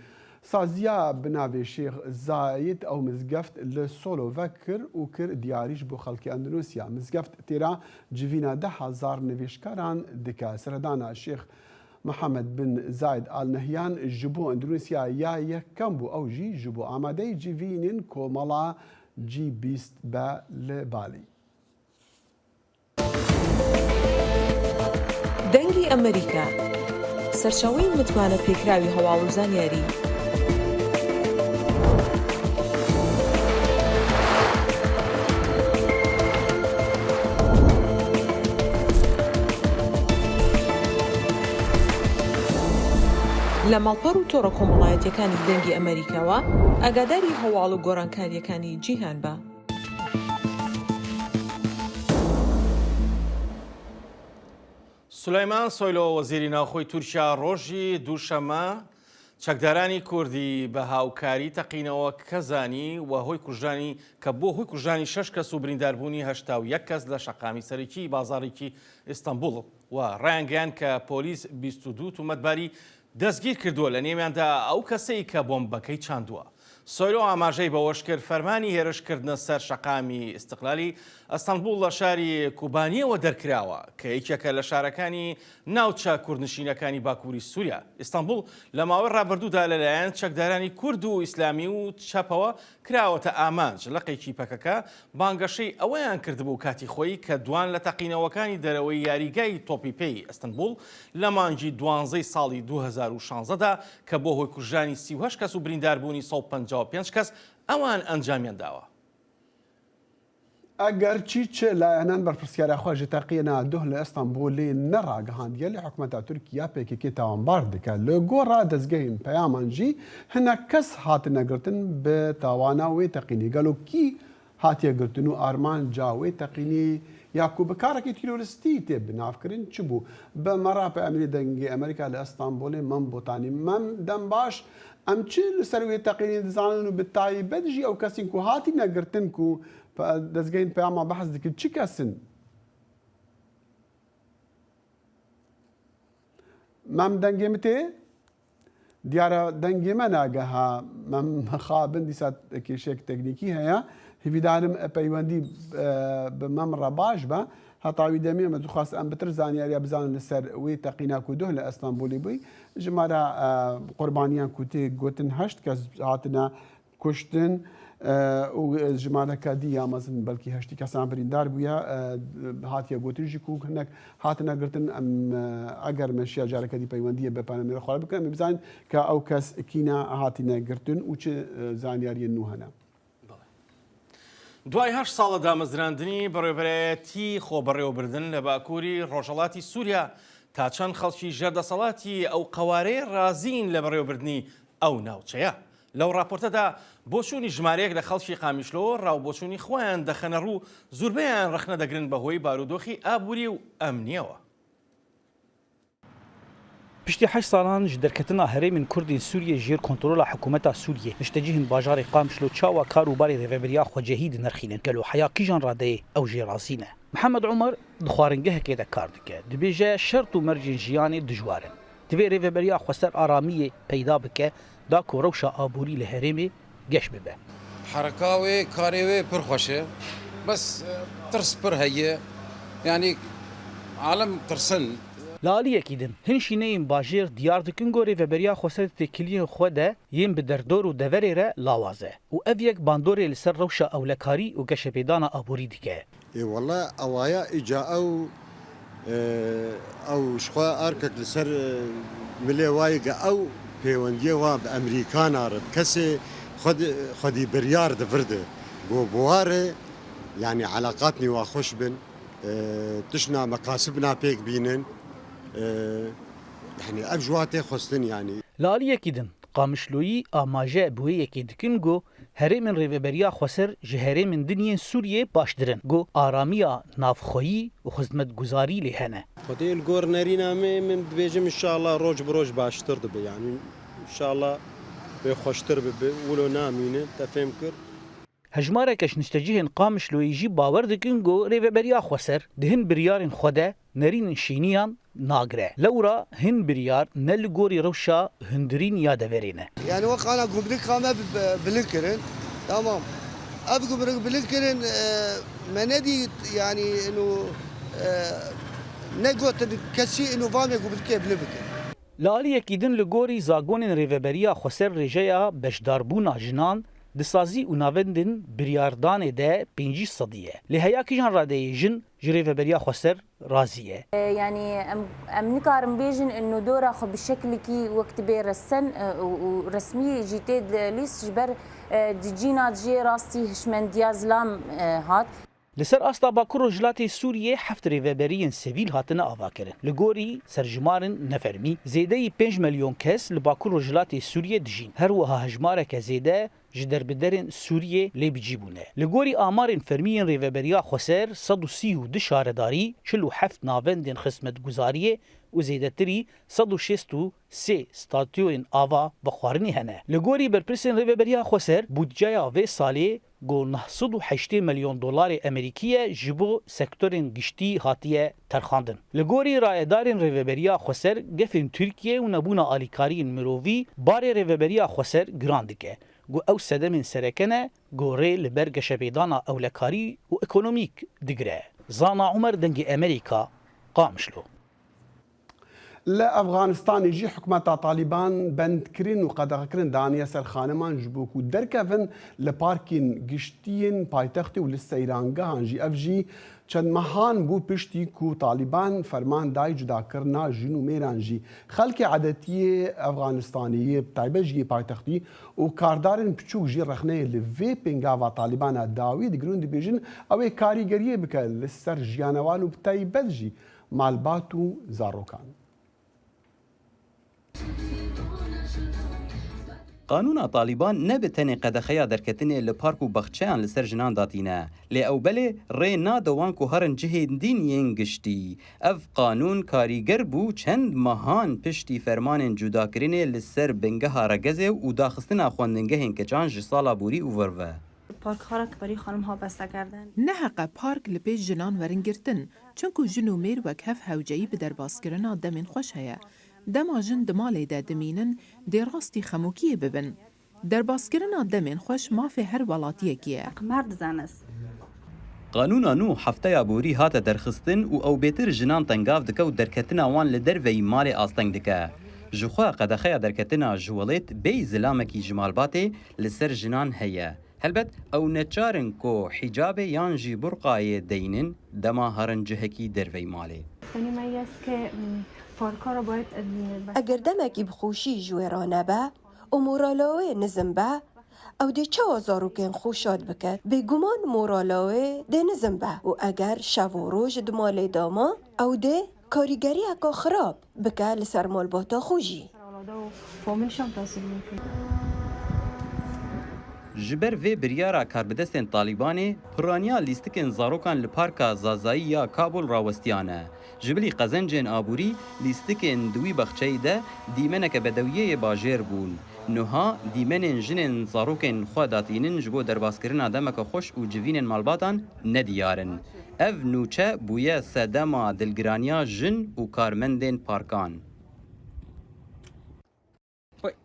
سازيا بنابي شيخ زايد او مسقفت لسولو فكر وكر دياريش بو خلقي اندونيسيا مسقفت تيرا جيفينا 10,000 نويشكاران دكا سردانا الشيخ محمد بن زايد آل نهيان جبو اندونيسيا يا يكمبو او جبو امادي جيفينين كومالا جي بيست با لبالي. دەنگی ئەمریکا سەرچاوەی متمانە پێکراوی هەواڵ و زانیاری لە ماڵپەڕ و تۆڕە کۆمەڵایەتیەکانی دەنگی ئەمریکاوە ئاگاداری هەواڵ و گۆڕانکاریەکانی جیهان بە. سولەیمان سۆیلۆ وەزیری ناوخۆی تورکیا ڕۆژی دووشەمە چەکدارانی کوردی بە هاوکاری تەقینەوە کەزانی و هۆی کوژانی کە بۆ هۆی کوژانی 6 کەس و برینداربوونی 81 کەس لە شەقامی سەرەکی بازاڕێکی ئیستانبول و ڕایانگەیان کە پۆلیس 22 تومەتباری دەستگیر کردووە لە نێویاندا ئەو کەسەی کە بۆمبەکەی چاندووە. سۆیلۆ ئاماژەی بەوەش کرد فەرمانی هێرشکردنە سەر شەقامی ئیستیقلالی ئەستەنبول لە شاری کوبانیەوە دەرکراوە کە یەکێکە لە شارەکانی ناوچە کوردنشینەکانی باکووری سووریا. ئیستانبول لە ماوەی ڕابردوودا لەلایەن چەکدارانی کورد و ئیسلامی و چەپەوە کراوەتە ئامانج لەقێکی پەکەکە بانگەشەی ئەوەیان کردبوو کاتی خۆی کە دوان لە تەقینەوەکانی دەرەوەی یاریگای تۆپیپەی ئەستەنبول لە مانگی 12 ساڵی 2016دا کە بۆ هۆی کوژانی 38 کەس و برینداربوونی 155 کەس ئەوان ئەنجامیان داوە. ئەگەر چیچ لایەنان بەرپرسیارە خۆشی تەقیەنە دوه لە ئەستەنبولی نەڕاگەهاندیە لە حکومەتە تورکیا پێکێکی تاوانبار دەکات لە گۆڕا دەستگەین پەیامانجی هەنە کەس هاتنەگرتن بە تاواناوی تەقینی گەلوکی هاتیەگرتن و ئارمان جاوی تەقینی یاکو بەکارێکی تیرۆریستی تێ بنافکردن چ بوو بە مەراپە ئەمری دەنگی ئەمریکا لە ئەستانبولی مەم بۆتانی مەم دەم باش ئەم چ لەسەروێ تەقینی دەزانن و بەتایبەتژی ئەو کەسین و هاتی نەگرتن و دەستگەین پەیامان بەحەز دەکرد چی کەسن مەم دەنگێ متێ دیارە دەنگێ مە ناگەها مەم خابن دیسا کێشێک تەکنیکی هەیە هیویدارم پەیوەندی بە مەم ڕەباش بە هەتاوی دەمێ مە دوخواست ئەم بتر زانیاریە بزانن لەسەر وی تەقینا و دوه لە ئەستانبولی بووی ژمارە قوربانیان کوتێ گوتن 8 کەس هاتنە کوشتن و ژمارەکە دی یامەزن بەلکی هەشتی کەسان بریندار بووە هاتیە گوتریژی و هەنێک هاتنەگرتن ئەگەر مەشیە جارەکەی پەیوەندیە بە پانەمێرە خۆڵ بکەن بزانین کە ئەو کەس کینە هاتینەگرتن و چ زانیاریە نو هەنە. دوای 8 ساڵە دامەزراندنی بەڕێوەبەرایەتی خۆبەڕێوەبردن لە باکووری ڕۆژهەڵاتی سووریا تا چەند خەڵکی ژێردەسەڵاتی ئەو قەوارەی رازین لە بەڕێوەبردنی ئەو ناوچەیە. لەو راپۆرتەدا بۆچوونی ژمارەیەک لە خەڵکی قامیشلۆ ڕاوبۆچوونی خۆیان دەخەنە ڕوو زوربەیان ڕخنە دەگرن بەهۆی بارودۆخی ئابووری و ئەمنیەوە. پشتی 8 ساڵان ji derketina herêmên Kurdên Sûriyê jêr kontrola hikûmeta Sûriyê ji bajarê Qamişlo çawa kar û barê rêveberiya xwecehî dinirxînin gelo heya kîjan radeyê ew jê razî ne. Mihemed Umer di xwaringehekê de kar dike dibêje şert û mercên jiyanê dijwar in. Divê rêveberiya xweser aramiyê peyda bike da ku rewşa aborî li herêmê geş bibe. Hereka wê karê wê pir xweş e bes tirs pir heye yanî alem tirsin. Li aliyekî din hin şîneyên bajêr diyar dikin ku rêveberiya xweser têkiliyên xwe de yên bi derdor û deverê re lawaz e û ev yek bandorê li ser rewşa ewlekarî û geşepêdana aborî dike. Wala ewaya îca ew ji xwe arkek li ser milê wayê ge ew pêwendiye wa bi Emerîkana re kesê xwedî biryar divirdi bo buwarê yanî elaqatnî wa xweş bin tişna mekasibna pêk bînin yani ev ji wa tê xwestin yanî. Li aliyekî din قامشلویی آماجه بوی یکی دکن گو هری من ریوبریا خسر جهری من دنیا سوریه باشدرن گو آرامیا نافخویی و خدمت گزاری لهنه. خدای الگور نرینا من بیجم ان شاء الله روج بروج باشتر دبی یعنی ان شاء الله به خوشتر ببی ولو نامینه تفهم کر. هجماره کش نستجیهن قامشلویی جی باور دکن گو ریوبریا خسر دهن بریارن خوده نرین شینیان ناگره لورا هن بريار نلقوري روشا هندرين يا دفرينه يعني وقعنا قبلك قامة بلنكرن تمام أبقى بلنكرن ما ندي يعني إنه نقول كسي إنه فامي قبلك بلبكن لالي يكيدن لقوري زاغونين ريفبريا خسر رجايا بشداربونا جنان دسازی و ناوندن بریاردان ده 5 صدیه لهیا کی جان راده جن جریفه بریا خسر راضیه يعني ام نقارن بيجن انه دورا خو بالشكل كي وقت بير السن ورسمي جيتيد ليس جبر ديجينا جي راستي هشمن ديازلام هات لسر استا باکو رجلات سوریه هفت ریوبرین سیویل هاتنه آوا کرن لگوری سرجمارن نفرمی زیده 5 میلیون کس لباکو رجلات سوریه دجین هر وها هجماره که زیده جدر بدرن سوریه لی بجیبونه لگوری آمارن فرمین ریوبریا خسر 132 شارداری 47 ناوندن خدمت گزاریه و زیده تری 163 ستاتیوین آوا بخوارنی هنه لگوری برپرسن ریوبریا خسر بودجایا و سالی گو 980 میلیون دلار امریکیه جبو سکتورین گشتی هاتیه ترخاندن لگوری رایدارین ریوبریا خسر گفن ترکیه و نبونا آلیکارین مرووی بار ریوبریا خسر گراندکه گو او سدمن سرکنه گو ری لبرگ شبیدانا اولکاری و اکونومیک دگره زانا عمر دنگ امریکا قامشلو لأفغانستان يجي حكومة طالبان بند كرين وقد كرين دانيا سر خانمان جبوكو دركفن لباركين جشتين بايتختي وللسيرانجا هنجي افجي چند مهان بو پشتی کو طالبان فرمان دای جدا کرنا جنو میرانجی خلق عادتی افغانستانیه تایبه جی پایتختی و کاردارن پچوک جی رخنه لوی پنگاوا طالبان داوی دگرون دی بیجن او کاریگریه بکه لسر جیانوان و تایبه جی مالبات و زاروکان قانون طالبان نبتنی قدخیا درکتنی لپارک و بخچیان لسر جنان داتینه لی او بله ری نادوان که هرن جهیدین ینگشتی اف قانون کاریگر بو چند مهان پشتی فرمان جدا کرنه لسر بنگه هارگزه و داخستن خواندنگه هنکچان جسالا بوری و وروه پارک ها را که برای خانم ها بسته کردن نه حق پارک لپیش جنان ورنگرتن چونکو جنو میر و کف هوجهی به در باسکرنا دمین خوش هیا دما جن دمالی دا دمینن دی راستی خموکیه ببن در باسکرنا دمین خوش مافی هر ولاتیه کیه مرد زنس قانون نو هفته بوری هات درخستن و او بیتر جنان تنگاف دکه و درکتنا وان لدر وی مال آستنگ دکه جخوا قدخیا درکتنا جوالت بی زلامکی جمالباته لسر جنان هیا هلبت او نچارن کو حجاب یانجی برقای دینن دما هرن جهکی در وی ماله اگر دمکی بخوشی جویرانه با و مورالاوی نزم با او دی چه وزاروکن خوشاد بکد بگمان مورالاوی دی نزم با و اگر شو و روش دمالی داما او دی کاریگری اکا خراب بکد لسر مالباتا خوشی جبر وی بریارا کاربدستن طالبانی پرانیا لیستکن زاروکان لپارکا زازایی یا کابل راوستیانه جبلی قزنجن آبوری لیستکن دوی بخچه ده دیمنک بدویه باجر بون نوها دیمنن جنن زاروکن خوداتینن جبو درباسکرین آدمک خوش و جوینن مالباتان ندیارن اف نوچه بویه سدما دلگرانیا جن و کارمندن پارکان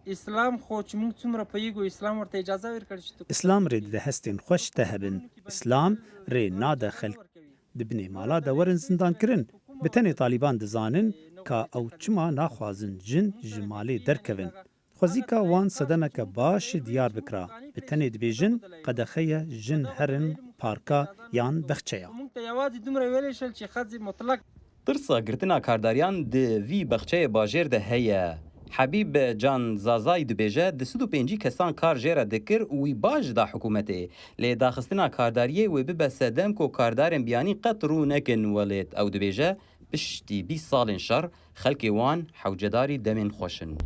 اسلام خو چې موږ څومره پوهیږو اسلام ورته اجازه ورکړي چې اسلام ری د هستین خوش ته هبن اسلام ری ناده خلق دبنی مالا د ورن زندان کرن بتنی طالبان دزانن کا او چما ناخوازن جن جمالی درکوین خوزیکا وان صدمک باش دیار بکرا بتنی دبیجن قدخیه جن هرن پارکا یان بخچیا موږ ته یوازې دومره ویلی شل چې ښځې مطلق ترسا گرتنا کارداریان د وی بخچه باجر ده هیه حبیب جان زازای دبیجه د 105 کسان کار جره دکر وی باج دا حکومته لی داخستنا کارداریه و به سدم کو کاردارن بیانی قطرو نکن ولید او دبیجه پشتی 20 سال شر خلق وان حوجداری دمن خوشن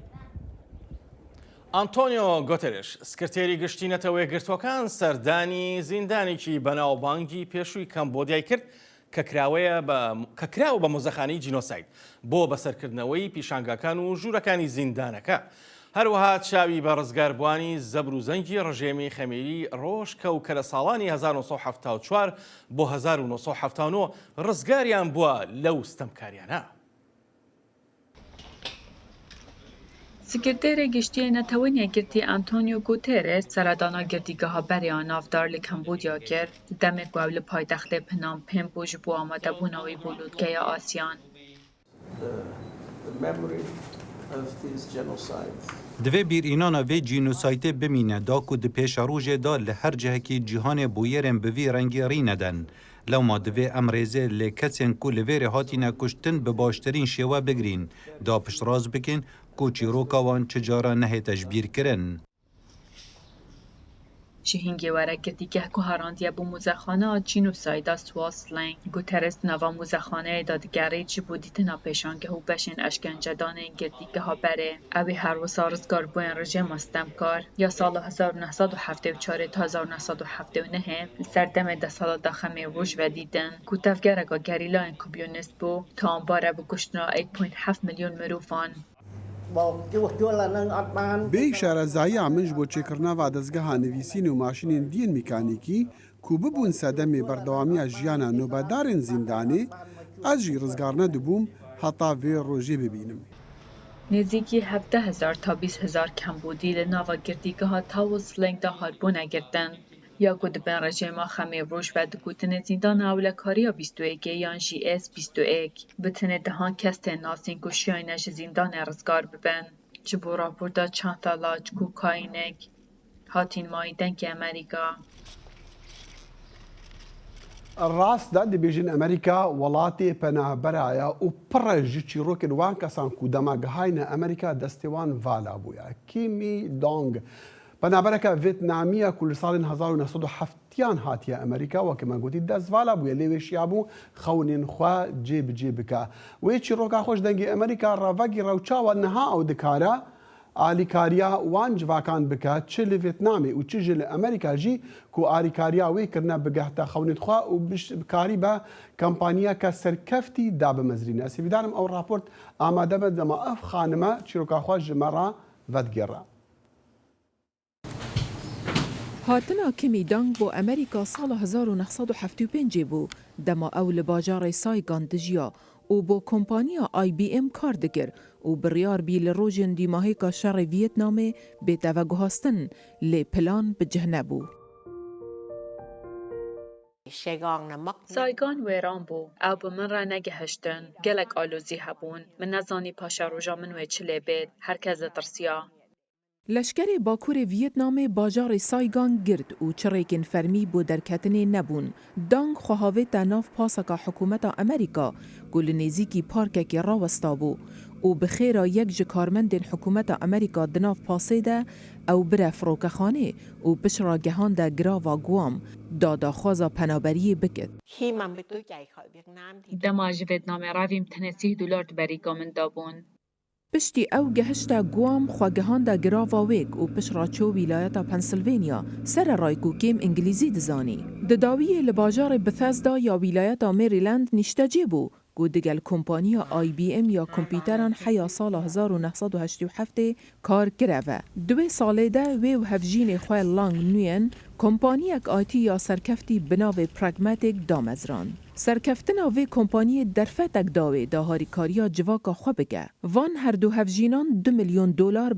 ئانتۆنیۆ گۆتێرش سکرتێری گشتینەتەوەی گرتوەکان سەردانی زیندانێکی بەناوبانگی پێشووی کەمبۆدیای کرد کە کراوە بە مۆزەخانەی جینۆساید بۆ بەسەرکردنەوەی پیشانگاکان و ژوورەکانی زیندانەکە. هەروەها چاوی بە ڕزگاربوانی زەبر و زەنگی ڕژێمی خەمێری ڕۆژکەوت کە لە ساڵانی 1974 بۆ 1979 ڕزگاریان بووە لەو ستەمکاریانە. سکرتێرە گشتیەنەتەوەی یەکگرتی ئانتۆنیۆ گوتێرێس سەردانا گردیگەها بەریان ناودار لە کەمبۆدیا کرد دەمێک واو لە پایتەختێ پنام پێم بۆژ بۆ ئامادەبوونەوەی بولودگەیە ئاسیان. دوی بیرینانا وی جینوسایته بمینه دا کو دی پیش روژه دا لهر جهکی جهان بویرن بوی رنگی ریندن. لو ما دوی امریزه لکسین کو لویر هاتینه کشتن به باشترین شیوه بگرین دا پشتراز بکن کو چیروکاوان چجارا نه تجبیر کرن. شهینگی وەرەگرتیگەه کوهاراندیە بۆ موزەخانە جینۆسایدا سواسلنگ گوتەرس ناوا موزەخانەیە دادگەری چی بۆ دیتنا پێشانگە و بەشێن ئەشکەنجەدانên گردیگەها berê ew ê her wisa rizgarbûyên rejima stemkar ya sala 1974 ta 1979 li ser demê desala daxemê roj vedîtin ku tevgereka gerîlayên komûnîst bû ta ambare bi kuştina 1.7 milyon mirovan. بێ شارەزایی ئامنج بۆ چێکردنەوە دەستگەها نوویسین و ماشینین دیین میکانیکی کو ببوون سەدەمێ بەردەوامیە ژیانە نۆبەدارên زیندانê ez jî rizgar nedibûm heta vê rojê bibînim. نزیکی 17,000 تا 20,000 کمبودی li nava girtîgeha Tawuz da hatbûne girtin. Ya ku dibin rejima xemê roj ve digutinê zîndana ewlekariya 21 yan jî S21 bi tenê dihan kes tên nasîn ku şiyayîne ji zîndanê rizgar bibin. Ji bo raporda çanda laç kokayînek hatîn mayî dengê Amerîka. ڕاست دا دەبێژین ئەمریکا وڵاتی پەنابەرایە و پڕە ji çîrokên wan kesan ku demagehayîne ئەمریکا destê wan vala bûye. Kîmî Dong پەنابەرێکە ڤێتنامیە ku li salên 1970 hatiye ئەمریکا وەکە me gotî dest vala bûye lê wêşiya bû xewnên xwe cêbicê bike. Wê çîroka xwe ji dengê ئەمریکا ravegî rewçawa niha ew dikare alîkariya wan civakan bike çi li Vêtnamê û çi jî li Amerîka jî ku alîkariya wê kirine bigehta xewnên xwe û bikarî be kampanyayeke serkeftî da bimezrîne. Sêvîdarim ew raport amade be dema ev xanime çîroka xwe ji me re vedgere. هاتنا کمی دانگ بۆ ئەمریکا ساڵە 1975 بوو دەما ئەو لە باژارێ سایگان دژیا و بۆ کۆمپانیا IBM کار دەکرد و بڕیار بی لە ڕۆژێن دیماهێکا شەڕی ڤیەتنامê بێتەوە گوهاستن لێ پلان بجه نەبوو. سایگان وێران بوو ئەو bi min re negihiştin gelek alozî hebûn min nezanî paşa roja min wê çi lê bêt herkes ditirsiya. لەشکرê باکوورê Vîetnamê bajarê Saigon gird û çirêkên fermî bۆ derketinê nebûn. Dang xwehawêta nav paseka hikûmeta Amerîka ku li nêzîkî parkekê rawesta bû û bi xêra yek ji karmendên hikûmeta Amerîka di nav pasê de ew bire firokexanê û pişra gehanda girava Guam da daxwaza penaberiyê bikit. Dema ji Vêtnamê ravîm tenê $30 diberîka min dabûn. پشتی ئەو گەهشتا گوام خواگەهاندا گراوا وێک و پشڕاچۆ ویلایەتا پەنسلڤێنیا سەرە ڕایک و کێم ئینگلیزی دزانی. دداویە لە باژارێ بەفەزدا یا ویلایەتا مێریلند نیشتەجێ بوو و دیگەل کۆمپانیا IBM یا کۆمپیوتەران حیا ساڵە 1987 کار کرەوە. دوێ ساڵێدا وێ و هەفژینێ خوێ لانگ نوێن کۆمپانیەک ئایتی یا سەرکەفتی بناوێ پراگماتیک دامەزران. سەرکەفتنا vê kompaniyê derfetek dawê da harîkariya civaka xwe bike. Van herdu hevjînan $2 milyon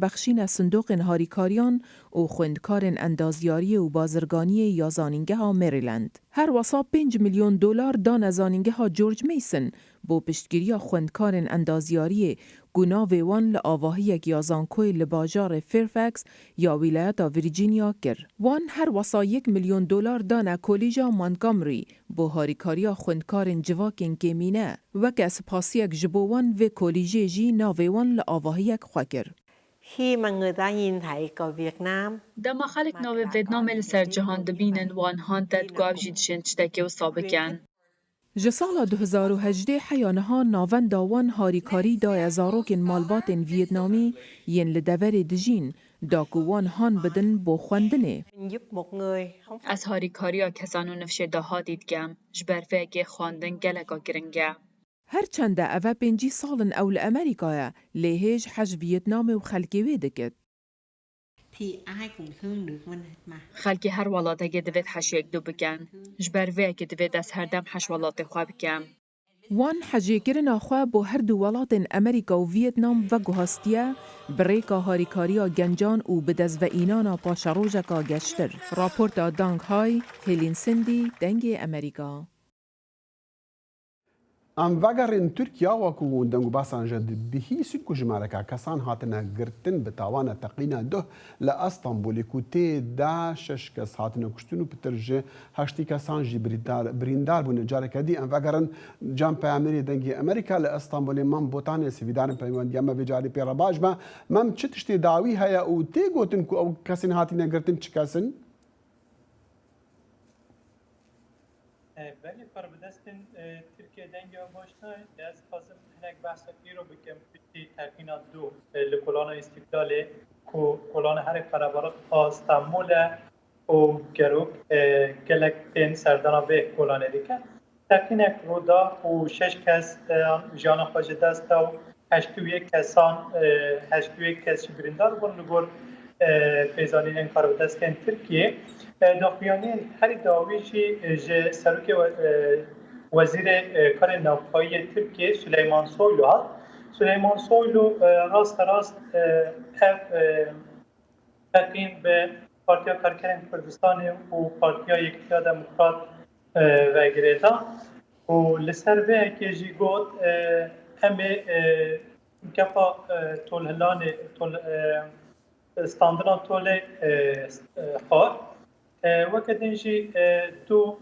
bexşîne sindoqên harîkariyan û xwendekarên endazyariyê û bazirganiyê ya zanîngeha Maryland. Her wesa $5 milyon dane zanîngeha George Mason بۆ piştgiriya xwendekarên endazyariyê ku navê wan li avahiyek ya zankoyê li bajarê Fairfax ya wîlayeta Virginia kir. Wan her wesa $1 milyon dane kolîja Montgomery بۆ harîkariya xwendekarên civakên kêmîne. Weke spasiyek ji bo wan vê kolîjê jî navê wan li avahiyek xwe kir. Dema xelek navê Vêtnamê li ser cihan dibînin wan han te ku ev jî dişên tiştekê wisa bikin. Ji sala 2018 heya niha navenda wan harîkarî daye zarokên malbatên Vîetnamî yên li deverê dijîn داکوان هان بدن بۆ خوێندنێ. Ez harîkariya kesan û nifşêdaha dîdgem, ji ber vê yekê xwandin geleka giring e. هەرچەندە ئەڤە 5 ساڵن ئەو لە ئەمریکایە لێهێژ حەج ڤیەتنامê و خەلکێ wê dikit. Xelkê her welatekê divêt heşyek dû bikin. Ji ber vê yekê divêt ez herdem heş welatê xwe bikim. Wan hejêkirina xwe bo her du welatên Amerîka û Vîetnam veguhastiye birêka harîkariya gencan û bi dezveînana paşerojeka geştir. Raporta Dang Hai, Helen Sindhi, dengê Amerîka. Em vegerin Tirkiya wekû deng û basan ji bihîsîn ku ji mareka kesan hatine girtin bi tawana teqîna duh li Estenbolê ku tê de 6 kes hatine kuştin û pitir ji 8 kesan jî birîndar bûne. Careke dî em vegerin Can Peyamerê dengê Amerîka li Estenbolê mem botanê sivîdarên peywendiya me vê carî pê re baş be. Mem çi tiştê dawî heye û tê gotin ku ew kesên hatine girtin çi kesin? Belê parbidestên Tirkiye dengê başna ez xwazim hinek behsekî ro bikim piştî teqîna du li kolana İstiklalê ku kolana herê qerebalat a Stenbolê û gerok gelek tên serdana vê kolanê dike. Teqînek roda û 6 kes jiyana xwe ji dest da û 81 kesan 81 kes ji birîndar bûn li gor pêzanînên parbidestên Tirkiye. Daxuyaniyên herî dawî jî ji serokê Wezîrê Karên Navxwayî Tirkiye Süleyman Soylu hat. Süleyman Soylu rast ev teqîn bi Partiya Karkerên Kurdistanê û Partiya Yekîtiya Demokrat vegirê da û li ser vê yekê jî got em ê gefa tolhilanê standina tolê xwar. Weke din jî du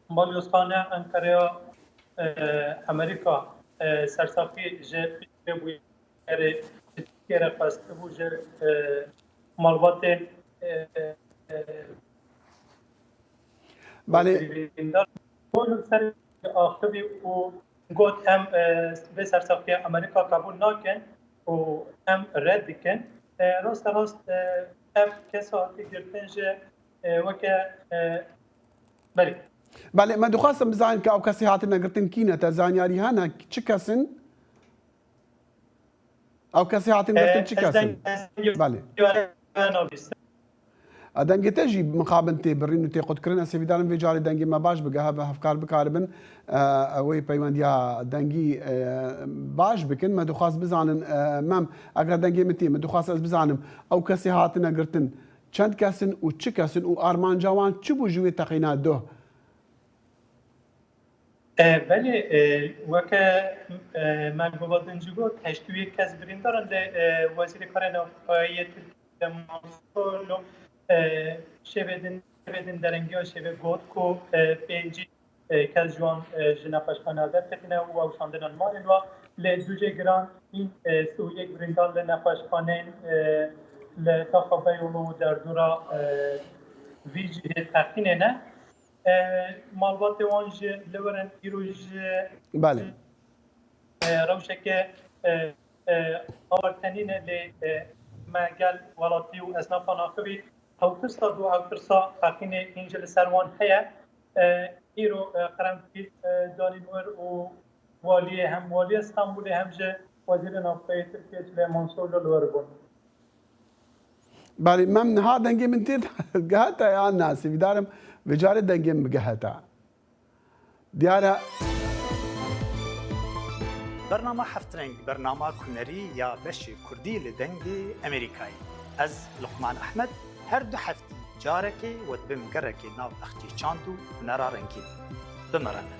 balyozxane Enqereya Amerîka sersafî ji pêbûyerê Tirkiyê xwestibû ji malbatên ser axivî û got em vê sersafiya Amerîka qebûl nakin û em red dikin. Rast ev kes hatî girtin ji weke belê. Belê me dixwastim bizanin ka ew kesî hatine girtin kîne te zanyarî hene çi kesin? Ew kesî hatin girtin çi kesin? Belê. Dengê te jî mixabin tê birîn û tê qutkirin ez sêvîdarim vê carê dengê me baş bige heve hevkar bikaribin wê peywendiya dengî baş bikin. Me dixwast bizanin mem eger dengê min tê me dixwast ez bizanim ew kesî hatine girtin çend kesin û çi kesin û armanca wan çi bû ji wê teqîna duh? Belê weke me guvadin jî got 81 kes birîndaran li Wezîrê Karên Navxwayî Tirkiye Soylu şêvedin derengiya şêve got ku 5 kes ji wan ji nexweşxaneya derketine û ewşandinan malên wa lê du jê giran în sûyek birîndar li nexweşxaneyên li Taxa Beyoğlu û derdora vî cihê teqînê ne. Malbatê wan ji li werin îro ji rewşeke awertenîne lê me gel welatî û esnafan axivî hewtirsa du hewtirsa teqînê hîn ji li ser wan heye. Îro qerenkî danîn wer û waliyê hem waliyê Stenbolê hem ji Wezîrê Navxwayî Tirkiye Süleyman Soylu li wer bûn. Belê mem niha dengê min tê giheta yan na sêvîdarim vê carê dengê min bigiheta. Diyar e برنامه هفترنگ برنامه کنری یا بشی کردی لدنگی امریکایی از لقمان احمد هر دو هفتی جارکی و دبم گرکی ناو اختی چاندو نرارنگی بمرنه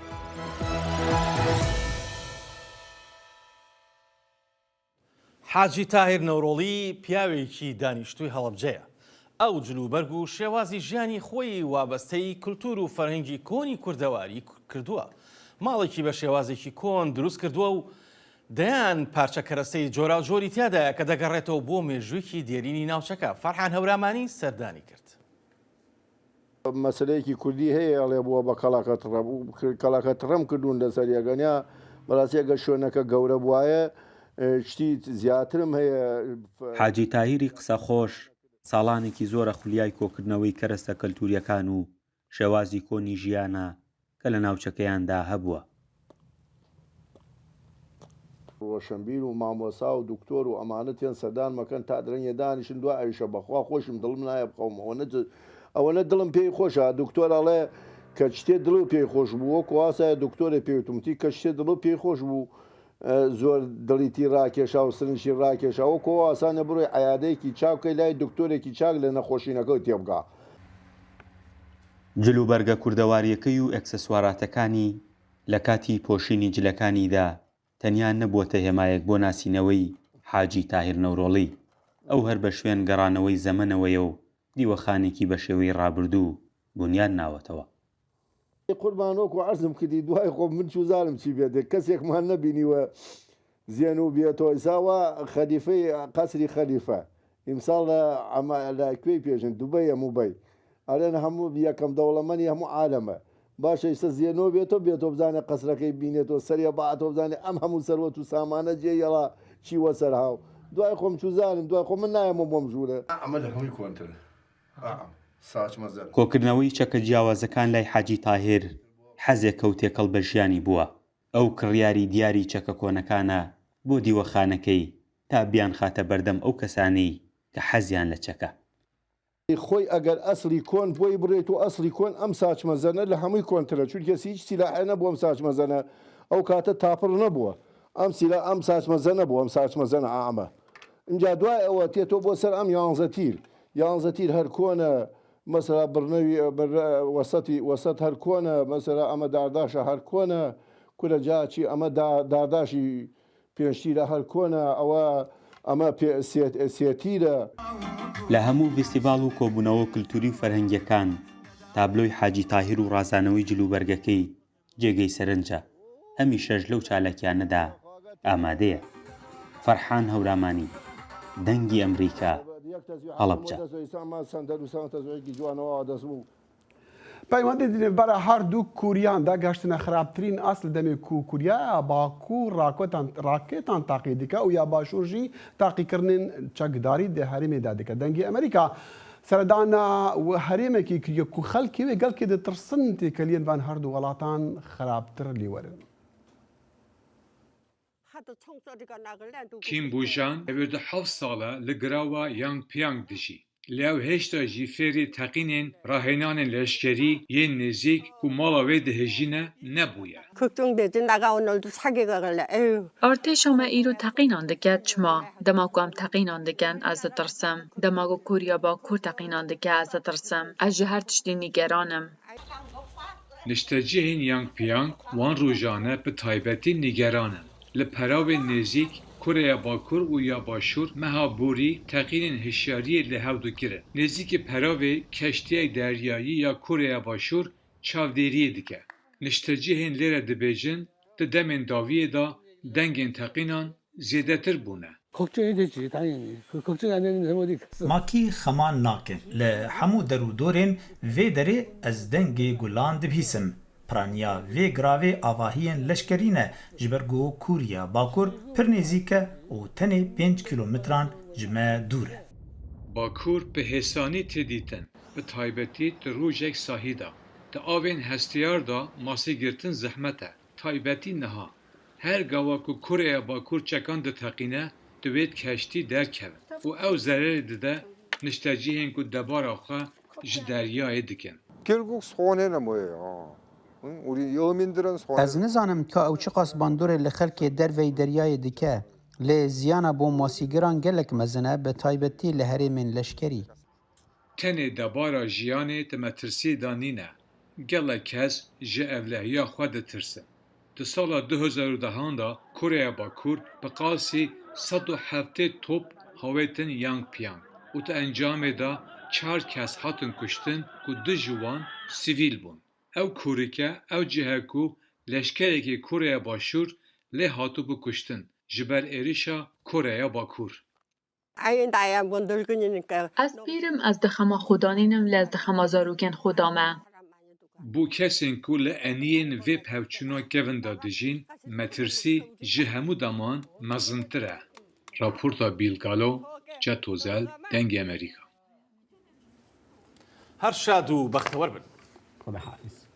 حاجی تاهیر نەورۆڵی پیاوێکی دانیشتووی هەڵەبجەیە. ئەو جلوبەرگ و شێوازی ژیانی خۆی وابەستەی کولتور و فەرهەنگی کۆنی کوردەواری کردووە. ماڵێکی بە شێوازێکی کۆن دروست کردووە و دەیان پارچە کەرەستەی جۆرا و جۆری تیادایە کە دەگەڕێتەوە بۆ مێژوویکی دێرینی ناوچەکە. فەرحان هەورامانی سەردانی کرد. مەسلەیەکی کوردی هەیە ئەڵێ بووە بە کەلاکەت ڕەم کردوون لەسەر یەگەنیا بەڕاستیەگە شوێنەکە گەورە بواە شتی زیاترم هەیە حاجی تاهیری قسە خۆش ساڵانێکی زۆرە خولیای کۆکردنەوەی کەرەستە کەلتوریەکان و شێوازی کۆنی ژیانە کە لە ناوچەکەیاندا هەبووە. ڕۆشنبیر و مامۆسا و دکتۆر و ئەمانەتیان سەردان مەکەن تا درەنگە دانیشن دو ئەویشە بەخوا خۆشم دڵم نایە بخەوم ئەوەنە دڵم پێی خۆشە دکتۆر ئەڵێ کە شتێ دڵ و پێی خۆش بوو کواسە دکتۆرە پێوتمتی کە شتێ دڵ و پێی خۆش بوو زۆر دڵیتی ڕاکێشا و سرنجی ڕاکێشاوە کۆ ئاسانە بڕۆی عیادەیەکی چاوکەی لای دکتۆرێکی چاک لە نەخۆشینەکەی تێبگا. جلوبەرگە کوردەواریەکەی و ئەکسسواراتەکانی لە کاتی پۆشینی جلەکانیدا تەنیا نەبووەتە هێمایەک بۆ ناسینەوەی حاجی تاهیر نەورۆڵی ئەو هەر بە شوێن گەڕانەوەی زەمەنەوەیە و دیوەخانێکی بە شێوەی ڕابردوو بنیان ناوەتەوە. قوربانۆک و عەرزم کردی دوای خۆ من چوزانم چی بێت کەسێکمان نەبینیوە زیێن و بێتەوە ئیساوە خەلیفەی قەسری خەلیفە ئیمساڵ لە کوێی پێژن دوبەی هەمووبەی ئەرێن هەموو یەکەم دەوڵەمەنی هەموو عالەمە باشە ئیستا زیێنەوە بێتەوە بزانێت قەسرەکەی بینێتەوە سەریە بەعاتەوە بزانێت ئەم هەموو سەروەت و سامانە جێیەڵا چیوە سەرهاو دوای خۆم چوزانم دوای خۆ من نایەمە بۆم ژوورە ئەمە لە هەمووی کۆنترە. کۆکردنەوەی چەکە جیاوازەکان لای حاجی تاهیر حەزێک و تێکەڵ بە ژیانی بووە. ئەو کڕیاری دیاری چەکە کۆنەکانە بۆ دیوەخانەکەی تا بیان خاتە بەردەم ئەو کەسانەی کە حەزیان لە چەکە. خۆی ئەگەر ئەسلی کۆن بۆی بڕێت و ئەسلی کۆن ئەم ساچمەزەنە لە هەمووی کۆنترە چونکە هیچ سیلاحە نەبووە ئەم ساچمەزەنە ئەو کاتە تاپڕ نەبووە ئەم ساچمەزەنە بوو ئەم ساچمەزەنە ئامە اینجا دوای ئەوە تێتەوە بۆ سەر ئەم یانزە تیر هەر کۆنە مەسەلا بڕنەوی وەسەت هەر کۆنە مەسەلا ئەمە دارداشە هەر کۆنە کورە جاچی ئەمە دارداشی پێشتیرە هەر کۆنە ئەمە سێتیرە. لە هەموو فیستیڤاڵ و کۆبوونەوە کللتوری و فەرهەنگیەکان تابلۆی حاجی تاهیر و ڕازانەوەی جلوبەرگەکەی جێگەی سەرنجە هەمیشەش لەو چالەکیانەدا ئامادەیە. فەرحان هەورامانی دەنگی ئەمریکا هەڵەبجە. پەیوەندی دنێبەرە هەردوو کوریاندا گەشتنە خراپترین ئەسل دەمێ کوریایە باکوور ڕاکێتان تاقی دیکە و یا باشوورژی تاقیکردنین چەکداری دە هەرێمێدا دیکە دەنگی ئەمریکا سەردانە هەرێمێکی کریە و خەڵکی وێ گەڵکی دەترسن تێکەلیەن وان هەردوو وڵاتان خراپتر لیوەرن. کیم بوژان ئەوێدە حەوت ساڵە لە گراوە یانگ پیانگ دژی. لەو هێشتا جی فێری تەقینên ڕاهێنانên leşkerî yên nêzik ku mala wê dihêjîne nebûye. Artêşa me îro teqînan dike çima dema ku em teqînan dikin ez ditirsim dema ku Kuriya Bakur teqînan dike ez ditirsim ez ji her tiştî nîgeranim. Niştecihên Yangpyang wan rojane bi taybetî nîgeran in. Li peravên nêzik Koreya Bakur û ya Başûr meha borî teqînên hişyariyê li hev dikirin. Nêzîkî peravê keştiyek deryayî ya Koreya Başûr çavdêriyê dike. Niştecihên lêre dibêjin di demên dawiyê da dengên teqînan zêdetir bûne. ماکی خەمان ناکەن لە هەموو دەرودۆرێن vê derê ez dengê gulan dibîsim. پرانیا vê giravê avahiyên leşkerî ne ji ber ku Kuriya Bakur pir nêzik e û tenê 5 kilometran ji me dûr e. Bakur bi hêsanî têdîtin bi taybetî di rojek sahî da. Di avên hestiyar da masê girtin zehmet e. Taybetî niha. Her gava ku Koreya Bakur çekan diteqîne divê keştî derkevin û ew zererê dide niştecihên ku debara xwe ji deryayê dikin. Ez nizanim ka ew çi qas bandorê li xelkê dervey deryayê dike lê ziyana bo masîgiran gelek mezin e bi taybetî li herêmên leşkerî. Tenê debara jiyanê di metirsiyê da nîne. Gelek kes ji evlehiya xwe ditirsin. Di sala 2010 da Koreya Bakur bi qasî 170 top hawêtin Yangpyang û di encamê da 4 kes hatin kuştin ku 2 ji wan sivîl bûn. Ew kurike ew cihe ku leşkerekî Koreya Başûr lê hatibû kuştin ji ber êrişa Koreya Bakur. Ez pîrim ez dixema xwedanînim lê ez dixema zarokên xweda me. بو کسین کو لانین وی پوچونو گوندا دجین مترسی جه همو دامان مزنتره. راپورتا بیلگالو جاتوزل دنگ امریکا. هر شاد و بختور بن. خدا حافظ.